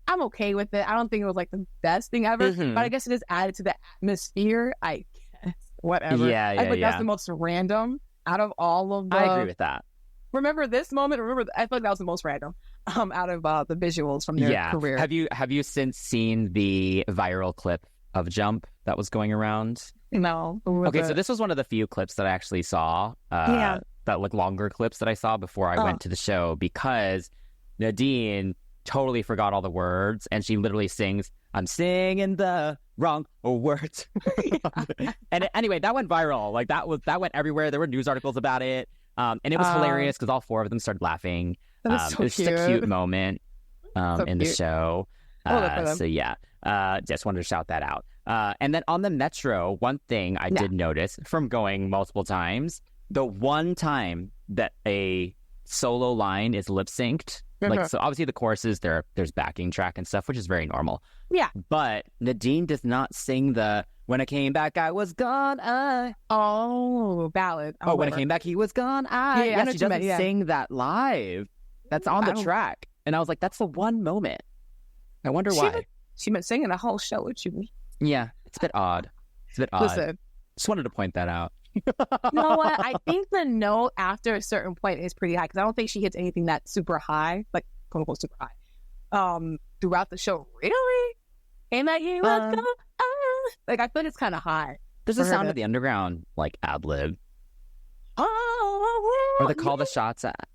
I'm okay with it. I don't think it was like the best thing ever, but I guess it is added to the atmosphere. I guess, whatever. I think that's the most random out of all of the. I agree with that. Remember this moment? I feel like that was the most random out of the visuals from their career. Have you since seen the viral clip of Jump that was going around? No. Okay, so this was one of the few clips that I actually saw. That like longer clips that I saw before I went to the show, because Nadine totally forgot all the words, and she literally sings, "I'm singing the wrong words." And anyway, that went viral. Like that went everywhere. There were news articles about it. And it was hilarious because all four of them started laughing. That was so it was cute. just a cute moment in the cute. show. Just wanted to shout that out. And then on the Metro, one thing I did notice from going multiple times, the one time that a solo line is lip synced, like, so obviously the choruses, there's backing track and stuff, which is very normal. Yeah. But Nadine does not sing the "When I came back, I was gone." Ballad. When I came back, he was gone. She doesn't sing that live. That's on the track. And I was like, that's the one moment. I wonder why. She been singing the whole show with you. Yeah, it's a bit odd. Listen. Just wanted to point that out. You know what? I think the note after a certain point is pretty high, because I don't think she hits anything that's super high, like quote unquote super high, throughout the show. Really? And that he was gone. Like, I feel like it's kind of high. There's a Sound of the Underground, like, ad-lib. Or the Call the Shots at.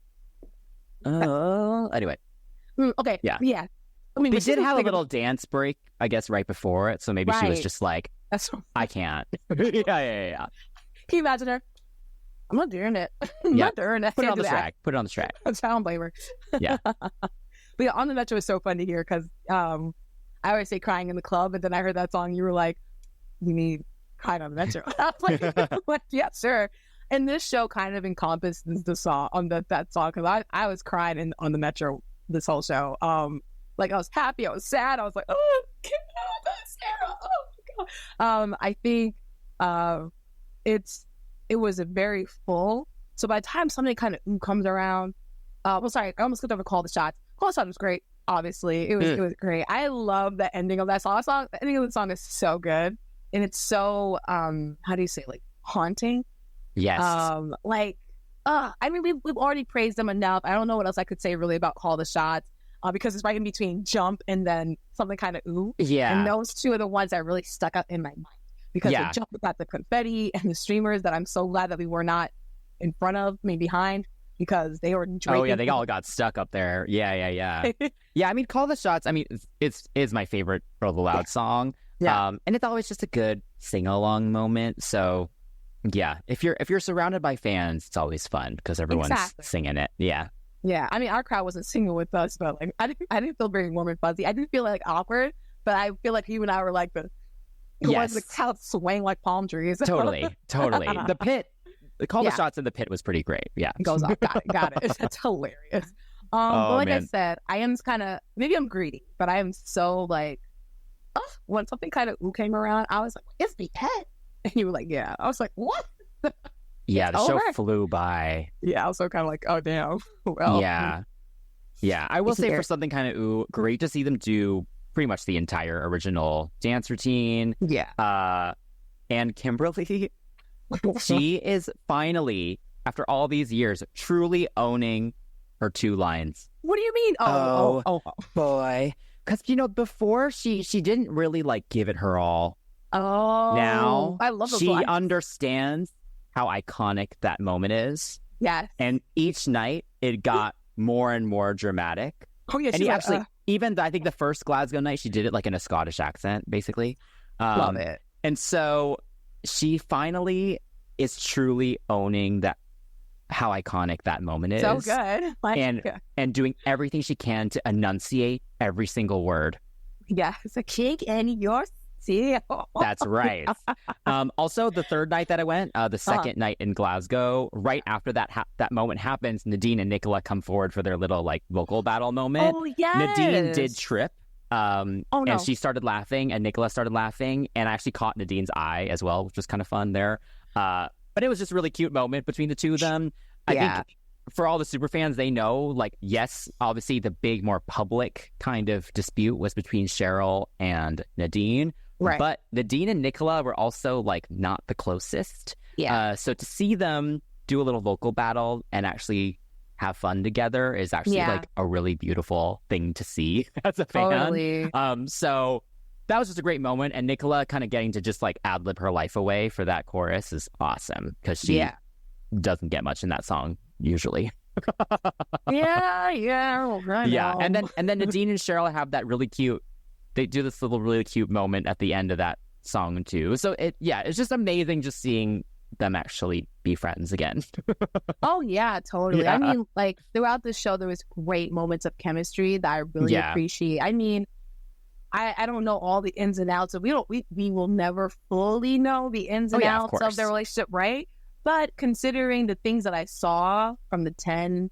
Anyway. Okay. Yeah. I mean, they did have a little dance break, I guess, right before it. So maybe she was just like, I can't. Yeah. Can you imagine her? I'm not doing it. I'm not doing it. Put it on the track. I don't blame her. Yeah. But yeah, On the Metro is so fun to hear, because I always say crying in the club, and then I heard that song, you were like, you need Crying on the Metro. I was like, yeah, sure. And this show kind of encompasses the song on that song, because I was crying on the Metro this whole show. Like, I was happy, I was sad, I was like, oh, Sarah, oh my God. I think it was a very full. So by the time something kind of comes around, I almost skipped over Call the Shots. Call the Shots was great. Obviously, it was great. I love the ending of that song. The ending of the song is so good, and it's so how do you say, like, haunting? Yes. I mean, we've already praised them enough. I don't know what else I could say really about Call the Shots, because it's right in between Jump and then something kind of Ooh. Yeah. And those two are the ones that really stuck out in my mind, because the Jump got the confetti and the streamers that I'm so glad that we were not in front of, behind. Because they were drinking. Oh yeah, they all got stuck up there. Yeah. Yeah, I mean, Call the Shots, I mean, it's my favorite Girls Aloud song. Yeah. And it's always just a good sing-along moment. So yeah, if you're surrounded by fans, it's always fun because everyone's singing it. Yeah. Yeah. I mean, our crowd wasn't singing with us, but like I didn't feel very warm and fuzzy. I didn't feel like awkward, but I feel like you and I were like the ones the crowd swaying like palm trees. Totally. The pit. The Call the Shots in the pit was pretty great. Yeah. It goes off. Got it. That's hilarious. But like I said, I am kind of, maybe I'm greedy, but I am so like, when something kind of came around, I was like, it's the pet. And you were like, yeah. I was like, what? Yeah, the show flew by. Yeah, I was so kind of like, oh, damn. Well, yeah. I will say for something kind of great to see them do pretty much the entire original dance routine. Yeah. And Kimberly, she is finally, after all these years, truly owning her 2 lines. What do you mean? Oh, boy. Because, before she didn't really, like, give it her all. Oh. Now, I love those she lines. understands how iconic that moment is. Yes. And each night, it got more and more dramatic. Oh, yeah. And She's actually, even I think the first Glasgow night, she did it, like, in a Scottish accent, basically. Love it. And so she finally is truly owning how iconic that moment is. So good. And doing everything she can to enunciate every single word. Yeah, it's a cake and your seal. That's right. Also, the third night that I went, the second night in Glasgow, right after that moment happens, Nadine and Nicola come forward for their little like vocal battle moment. Oh, yes. Nadine did trip. No. And she started laughing, and Nicola started laughing, and I actually caught Nadine's eye as well, which was kind of fun there. But it was just a really cute moment between the two of them. I think for all the Superfans, they know, like, yes, obviously the big, more public kind of dispute was between Cheryl and Nadine. Right. But Nadine and Nicola were also, like, not the closest. Yeah. So to see them do a little vocal battle and actually have fun together is actually, like, a really beautiful thing to see as a fan. Totally. So that was just a great moment. And Nicola kind of getting to just, like, ad-lib her life away for that chorus is awesome because she doesn't get much in that song usually. Yeah. And then Nadine and Cheryl have that really cute, they do this little really cute moment at the end of that song too. So it's just amazing just seeing them actually be friends again. Oh yeah, totally. Yeah. I mean, like, throughout the show there was great moments of chemistry that I really appreciate. I mean, I don't know all the ins and outs of we will never fully know the ins and outs of their relationship, right? But considering the things that I saw from the 10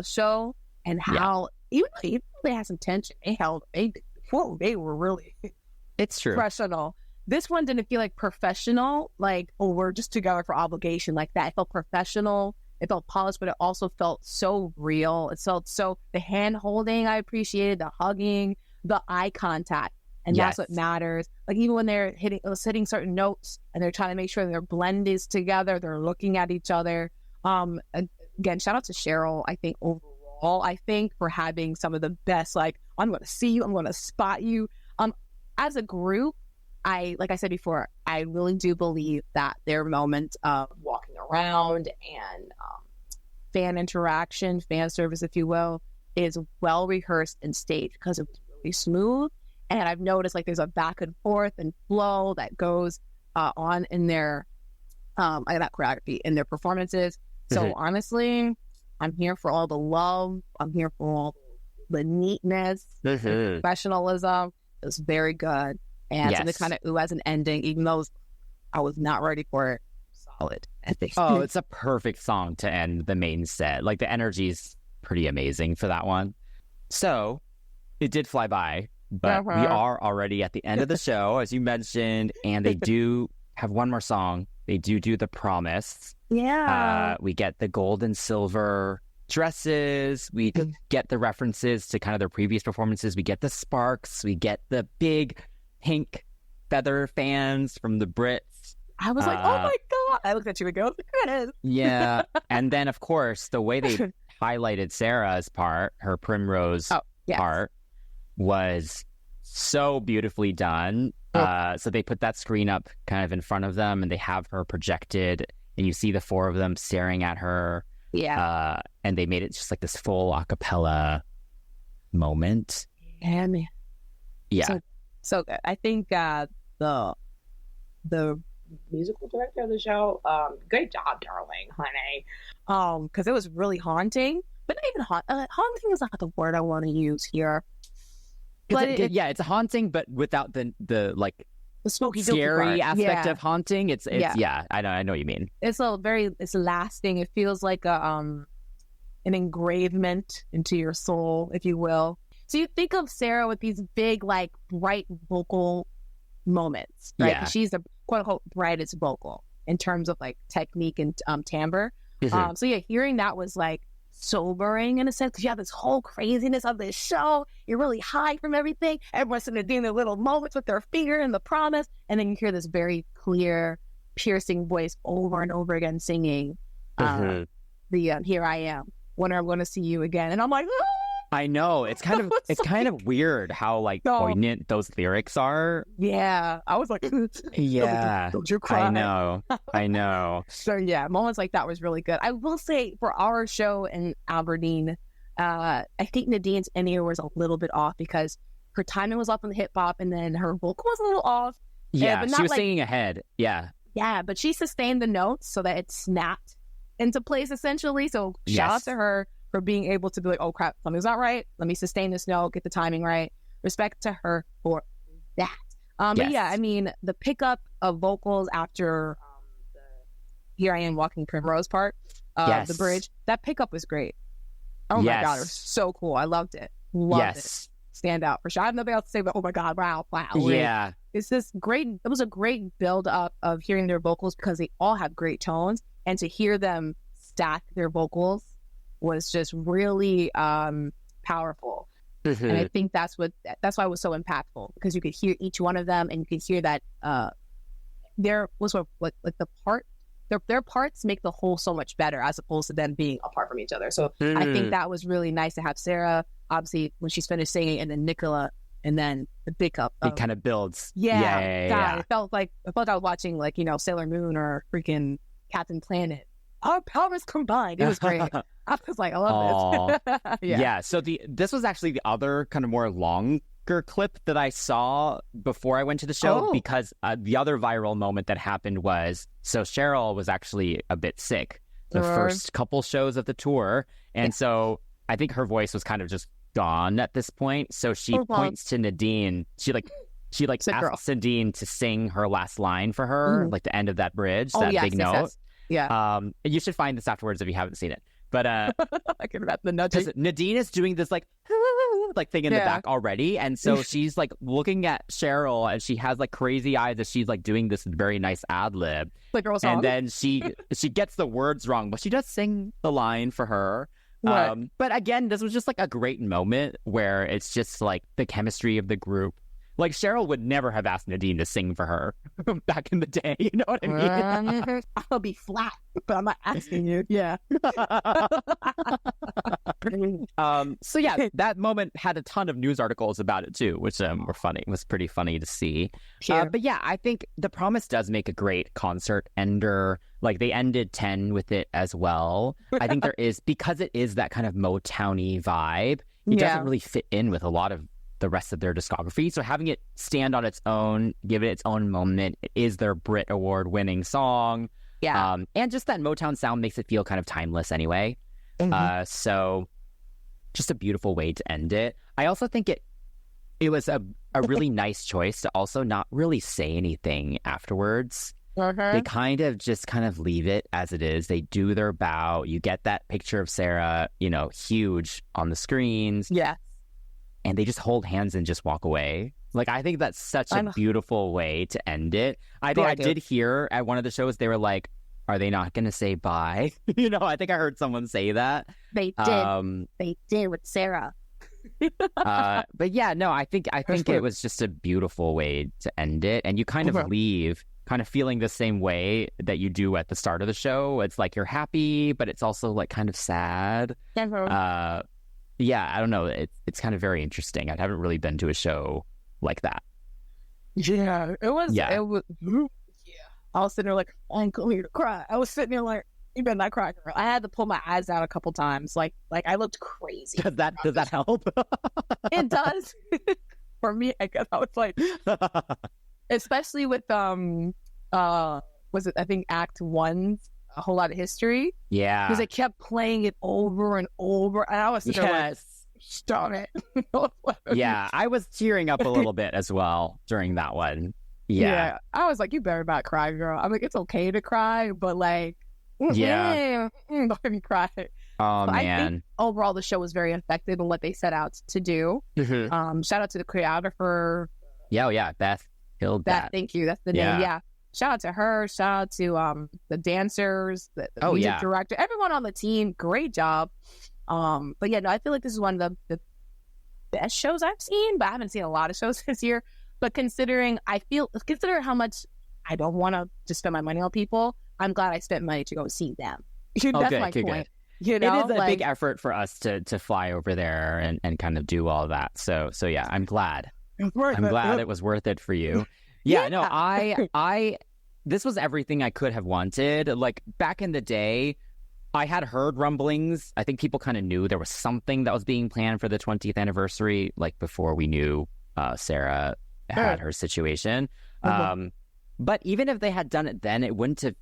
show and how even though they had some tension, they were really it's true professional. This one didn't feel like professional, like, oh, we're just together for obligation like that. It felt professional. It felt polished, but it also felt so real. It felt so, the hand holding, I appreciated, the hugging, the eye contact. And that's what matters. Like, even when they're hitting certain notes and they're trying to make sure their blend is together, they're looking at each other. Again, shout out to Cheryl, I think, overall, for having some of the best, like, I'm going to see you, I'm going to spot you. As a group, like I said before, I really do believe that their moment of walking around and fan interaction, fan service, if you will, is well rehearsed and staged because it was really smooth. And I've noticed, like, there's a back and forth and flow that goes on in their not choreography, in their performances. So honestly, I'm here for all the love. I'm here for all the neatness, the professionalism. It was very good. And so the kind of ooh as an ending, even though I was not ready for it, solid. I think. Oh, it's a perfect song to end the main set. Like, the energy's pretty amazing for that one. So it did fly by. But we are already at the end of the show, as you mentioned, and they do have one more song. They do The Promise. Yeah. We get the gold and silver dresses. We get the references to kind of their previous performances. We get the sparks. We get the big pink feather fans from the Brits. I was like, oh my God. I looked at you and go, there it is. Yeah. And then, of course, the way they highlighted Sarah's part, her primrose part, was so beautifully done. So they put that screen up kind of in front of them and they have her projected and you see the 4 of them staring at her. Yeah. And they made it just like this full a cappella moment. Yeah, man. Yeah. So good. I think the musical director of the show, great job, darling, honey. Because it was really haunting. But not even haunting is not the word I want to use here. But it's haunting, but without the like the smoky, scary aspect of haunting. It's I know what you mean. It's lasting. It feels like an engravement into your soul, if you will. So you think of Sarah with these big, like, bright vocal moments, right? Yeah. She's the quote unquote brightest vocal in terms of, like, technique and timbre. So hearing that was like sobering in a sense, because you have this whole craziness of this show. You're really high from everything. Everyone's sitting there doing their little moments with their finger and the promise, and then you hear this very clear, piercing voice over and over again singing the "Here I Am, when I'm going to see you again," and I'm like, ah! I know, it's kind of weird how like poignant those lyrics are. Yeah, I was like, yeah, don't you cry? I know. So yeah, moments like that was really good. I will say for our show in Aberdeen, I think Nadine's in ear was a little bit off because her timing was off on the hip hop, and then her vocal was a little off. Yeah, but she was singing ahead. Yeah, but she sustained the notes so that it snapped into place essentially. So shout out to her for being able to be like, oh crap, something's not right. Let me sustain this note, get the timing right. Respect to her for that. But yeah, I mean, the pickup of vocals after the "Here I Am Walking Primrose" part, the bridge, that pickup was great. Oh my God, it was so cool. I loved it. Loved it. Stand out for sure. I have nothing else to say, but oh my God, wow. Yeah. It's this great, it was a great build up of hearing their vocals because they all have great tones, and to hear them stack their vocals was just really powerful. And I think that's why it was so impactful, because you could hear each one of them, and you could hear that their parts make the whole so much better as opposed to them being apart from each other. So I think that was really nice to have Sarah, obviously, when she's finished singing, and then Nicola, and then the pickup. It kind of builds. Yeah. It felt like I was watching like, Sailor Moon or freaking Captain Planet. Our powers combined. It was great. I was like, I love this. Yeah. So this was actually the other kind of more longer clip that I saw before I went to the show, because the other viral moment that happened was, so Cheryl was actually a bit sick the first couple shows of the tour. And so I think her voice was kind of just gone at this point. So she points to Nadine. She asks Nadine to sing her last line for her, like the end of that bridge, big note. Yes. Yeah. You should find this afterwards if you haven't seen it. But I can remember the nudging. Nadine is doing this like thing in the back already, and so she's like looking at Cheryl, and she has like crazy eyes as she's like doing this very nice ad lib. Like girl song. And then she gets the words wrong, but she does sing the line for her. But again, this was just like a great moment where it's just like the chemistry of the group. Like Cheryl would never have asked Nadine to sing for her back in the day. You know what I mean? I'll be flat, but I'm not asking you. Yeah. So yeah, that moment had a ton of news articles about it too, which were funny. It was pretty funny to see. But yeah, I think The Promise does make a great concert ender. Like they ended 10 with it as well. I think there is, because it is that kind of Motown-y vibe, it doesn't really fit in with a lot of the rest of their discography. So having it stand on its own, give it its own moment, it is their Brit Award winning song. Yeah. And just that Motown sound makes it feel kind of timeless anyway. So just a beautiful way to end it. I also think it was a really nice choice to also not really say anything afterwards. They kind of leave it as it is. They do their bow. You get that picture of Sarah, huge on the screens. Yeah. And they just hold hands and just walk away. Like, I think that's such a beautiful way to end it. I think I did hear at one of the shows, they were like, are they not going to say bye? I think I heard someone say that. They did. They did with Sarah. But yeah, no, I think it was just a beautiful way to end it. And you kind of leave kind of feeling the same way that you do at the start of the show. It's like you're happy, but it's also like kind of sad. Yeah, I don't know. It's kind of very interesting. I haven't really been to a show like that. Yeah, it was. Yeah. I was sitting there like, I'm coming here to cry. I was sitting there like, you better not cry, girl. I had to pull my eyes out a couple times. Like I looked crazy. Does that help? It does. For me, I guess I was like, especially with was it, I think Act 1's A Whole Lot of History? Yeah. Because they kept playing it over and over. And I was sitting there like, stop it. Yeah, I was tearing up a little bit as well during that one. Yeah. I was like, you better not cry, girl. I'm like, it's okay to cry, but like, don't make me cry. Oh, man. I think overall the show was very effective in what they set out to do. Shout out to the choreographer. Yeah, Beth killed that. Thank you. That's the name. Yeah. shout out to her. Shout out to the dancers, the music director, everyone on the team. Great job. But yeah, no, I feel like this is one of the best shows I've seen, but I haven't seen a lot of shows this year. But consider how much I don't want to just spend my money on people, I'm glad I spent money to go see them. That's my point. Good. You know, it is a big effort for us to fly over there and kind of do all that. So yeah, I'm glad. I'm glad it was worth it for you. Yeah, no, I this was everything I could have wanted. Like back in the day, I had heard rumblings. I think people kind of knew there was something that was being planned for the 20th anniversary, like before we knew Sarah had her situation. But even if they had done it then, it wouldn't have,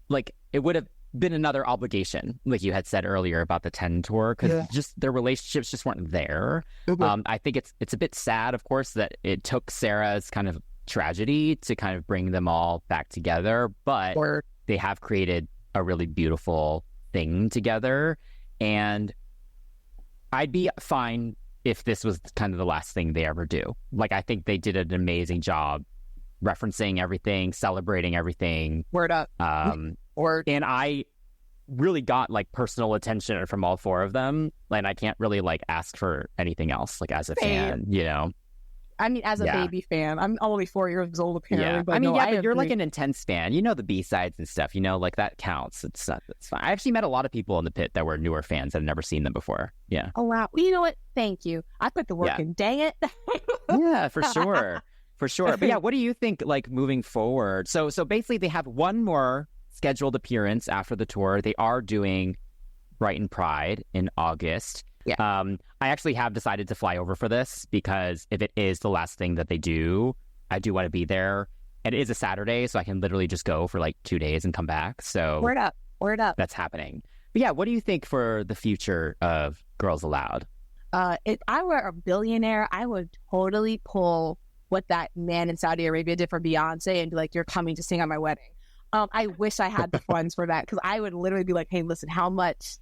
like, it would have been another obligation, like you had said earlier about the 10 tour, because just their relationships just weren't there. I think it's a bit sad, of course, that it took Sarah's kind of tragedy to kind of bring them all back together, but they have created a really beautiful thing together, and I'd be fine if this was kind of the last thing they ever do. Like, I think they did an amazing job referencing everything, celebrating everything. Word up. And I really got like personal attention from all four of them, and I can't really like ask for anything else, like as a fan, you know. I mean, as a baby fan, I'm only 4 years old apparently. But I mean, but you're like an intense fan. You know the B-sides and stuff. You know, like that counts. It's fine. I actually met a lot of people in the pit that were newer fans that had never seen them before. Yeah. Oh wow. Well, you know what? Thank you. I put the work in. Dang it. Yeah, for sure. For sure. But yeah, what do you think, like, moving forward? So basically they have one more scheduled appearance after the tour. They are doing Brighton Pride in August. Yeah. I actually have decided to fly over for this because if it is the last thing that they do, I do want to be there. And it is a Saturday, so I can literally just go for like 2 days and come back. So word up. That's happening. But yeah, what do you think for the future of Girls Aloud? If I were a billionaire, I would totally pull what that man in Saudi Arabia did for Beyonce and be like, you're coming to sing at my wedding. I wish I had the funds for that, because I would literally be like, hey, listen, how much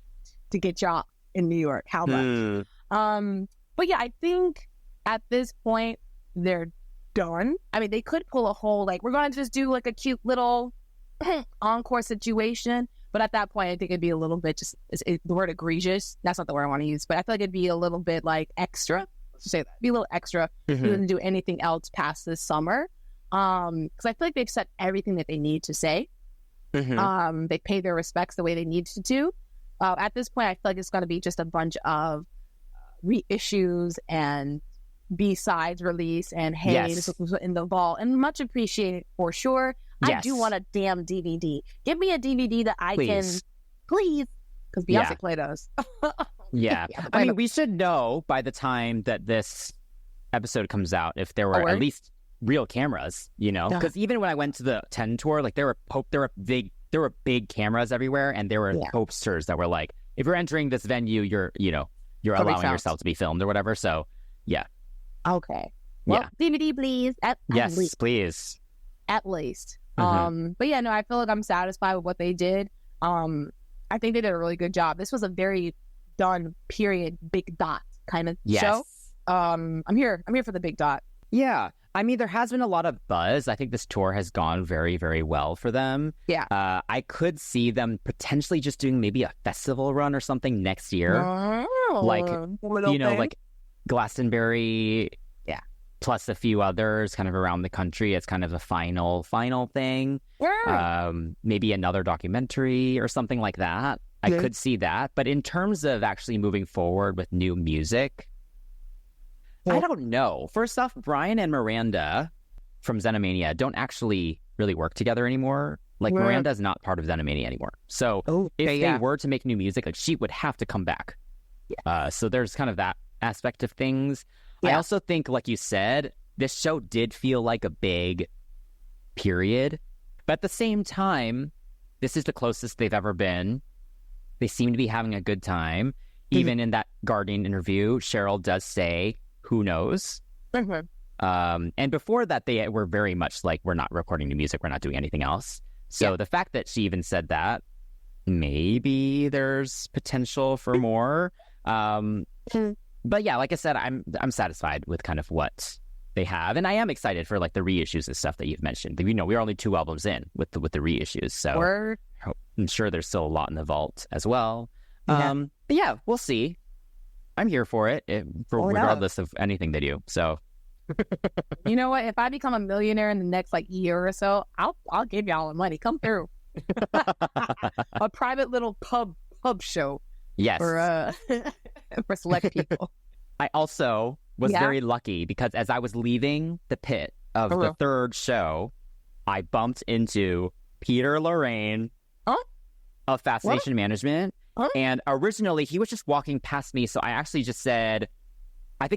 to get y'all in New York? How much? But yeah, I think at this point they're done. I mean, they could pull a whole, like, we're going to just do like a cute little encore situation. But at that point, I think it'd be a little bit the word egregious. That's not the word I want to use, but I feel like it'd be a little bit like extra. Let's just say that. Be a little extra. You wouldn't do anything else past this summer. Because I feel like they've said everything that they need to say. They pay their respects the way they need to do. At this point, I feel like it's going to be just a bunch of reissues and B-sides release and hey, this was in the vault, and much appreciated for sure. I do want a damn DVD. Give me a DVD that I can, please, because Beyonce played those. I mean, we should know by the time that this episode comes out if there were at least real cameras, you know, because even when I went to the 10 tour, like there were big cameras everywhere, and there were posters that were like, if you're entering this venue, you're allowing yourself to be filmed or whatever. So okay, well, DVD please. At least. Please, at least. But yeah, no, I feel like I'm satisfied with what they did. I think they did a really good job. This was a very done period big dot kind of show. I'm here for the big dot. Yeah, I mean, there has been a lot of buzz. I think this tour has gone very, very well for them. Yeah. I could see them potentially just doing maybe a festival run or something next year. Like, you know, like Glastonbury, plus a few others kind of around the country as kind of a final thing. Maybe another documentary or something like that. I could see that. But in terms of actually moving forward with new music, I don't know. First off, Brian and Miranda from Xenomania don't actually really work together anymore. Like, Miranda is not part of Xenomania anymore. So if they were to make new music, like, she would have to come back. So there's kind of that aspect of things. I also think, like you said, this show did feel like a big period. But at the same time, this is the closest they've ever been. They seem to be having a good time. Even in that Guardian interview, Cheryl does say, who knows? And before that, they were very much like, we're not recording new music. We're not doing anything else. So the fact that she even said that, maybe there's potential for more. But yeah, like I said, I'm satisfied with kind of what they have. And I am excited for like the reissues and stuff that you've mentioned. You know, we're only 2 albums in with the reissues. So I'm sure there's still a lot in the vault as well. Yeah. But yeah, we'll see. I'm here for it, regardless of anything they do. So you know what? If I become a millionaire in the next like year or so, I'll give y'all the money. Come through. A private little pub show. Yes. For select people. I also was very lucky because as I was leaving the pit of the 3rd show, I bumped into Peter Lorraine of Fascination Management. And originally he was just walking past me. So I actually just said, I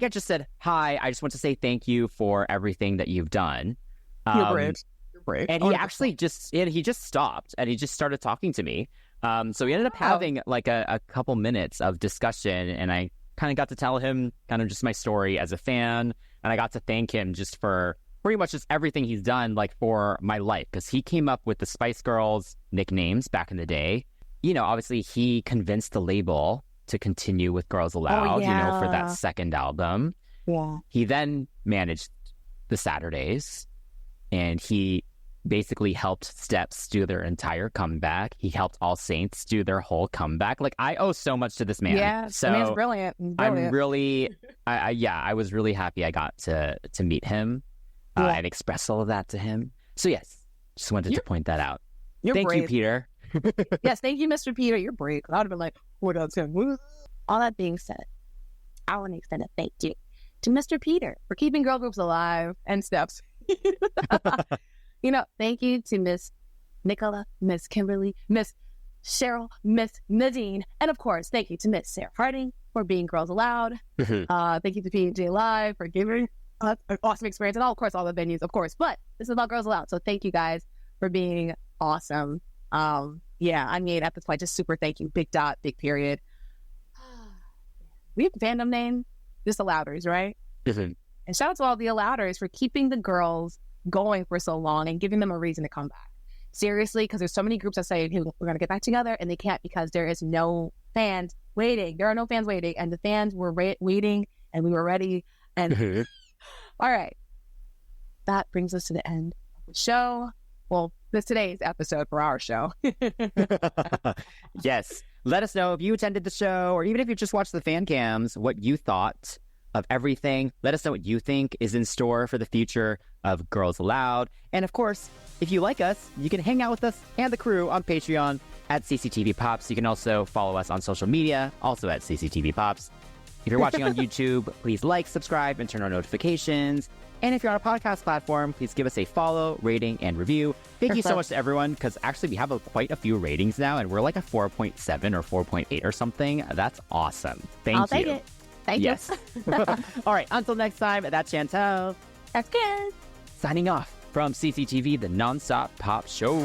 hi, I just want to say thank you for everything that you've done. You're brave. And he actually just stopped and he just started talking to me. So we ended up having like a couple minutes of discussion, and I kind of got to tell him kind of just my story as a fan, and I got to thank him just for pretty much just everything he's done like for my life, because he came up with the Spice Girls nicknames back in the day. You know, obviously he convinced the label to continue with Girls Aloud, you know, for that 2nd album. Yeah. He then managed the Saturdays, and he basically helped Steps do their entire comeback. He helped All Saints do their whole comeback. Like, I owe so much to this man. Yeah, so I mean, it's brilliant. I'm really, I was really happy I got to meet him and express all of that to him. So yes, just wanted to point that out. Thank you, Peter. Yes, thank you, Mr. Peter. You're brave. I would have been like, what else? All that being said, I want to extend a thank you to Mr. Peter for keeping girl groups alive and Steps. You know, thank you to Miss Nicola, Miss Kimberly, Miss Cheryl, Miss Nadine, and of course, thank you to Miss Sarah Harding for being Girls Aloud. Thank you to PJ Live for giving us an awesome experience, and of course, all the venues, of course. But this is about Girls Aloud, so thank you guys for being awesome. Yeah, I mean, at this point, just super thank you. Big dot, big period. We have a fandom name, just Alouders, right? And shout out to all the Alouders for keeping the girls going for so long and giving them a reason to come back. Seriously, because there's so many groups that say, hey, we're going to get back together, and they can't because there is no fans waiting. There are no fans waiting, and the fans were waiting, and we were ready. And all right, that brings us to the end of the show. Well, this today's episode for our show. Yes. Let us know if you attended the show, or even if you just watched the fan cams, what you thought of everything. Let us know what you think is in store for the future of Girls Aloud. And of course, if you like us, you can hang out with us and the crew on Patreon at CCTV Pops. You can also follow us on social media, also at CCTV Pops. If you're watching on YouTube, please like, subscribe, and turn on notifications. And if you're on a podcast platform, please give us a follow, rating, and review. Thank you so much to everyone, because actually we have quite a few ratings now, and we're like a 4.7 or 4.8 or something. That's awesome. I'll take it. Thank you. All right, until next time, that's Chantel. That's good. Signing off from CCTV, the Nonstop Pop Show.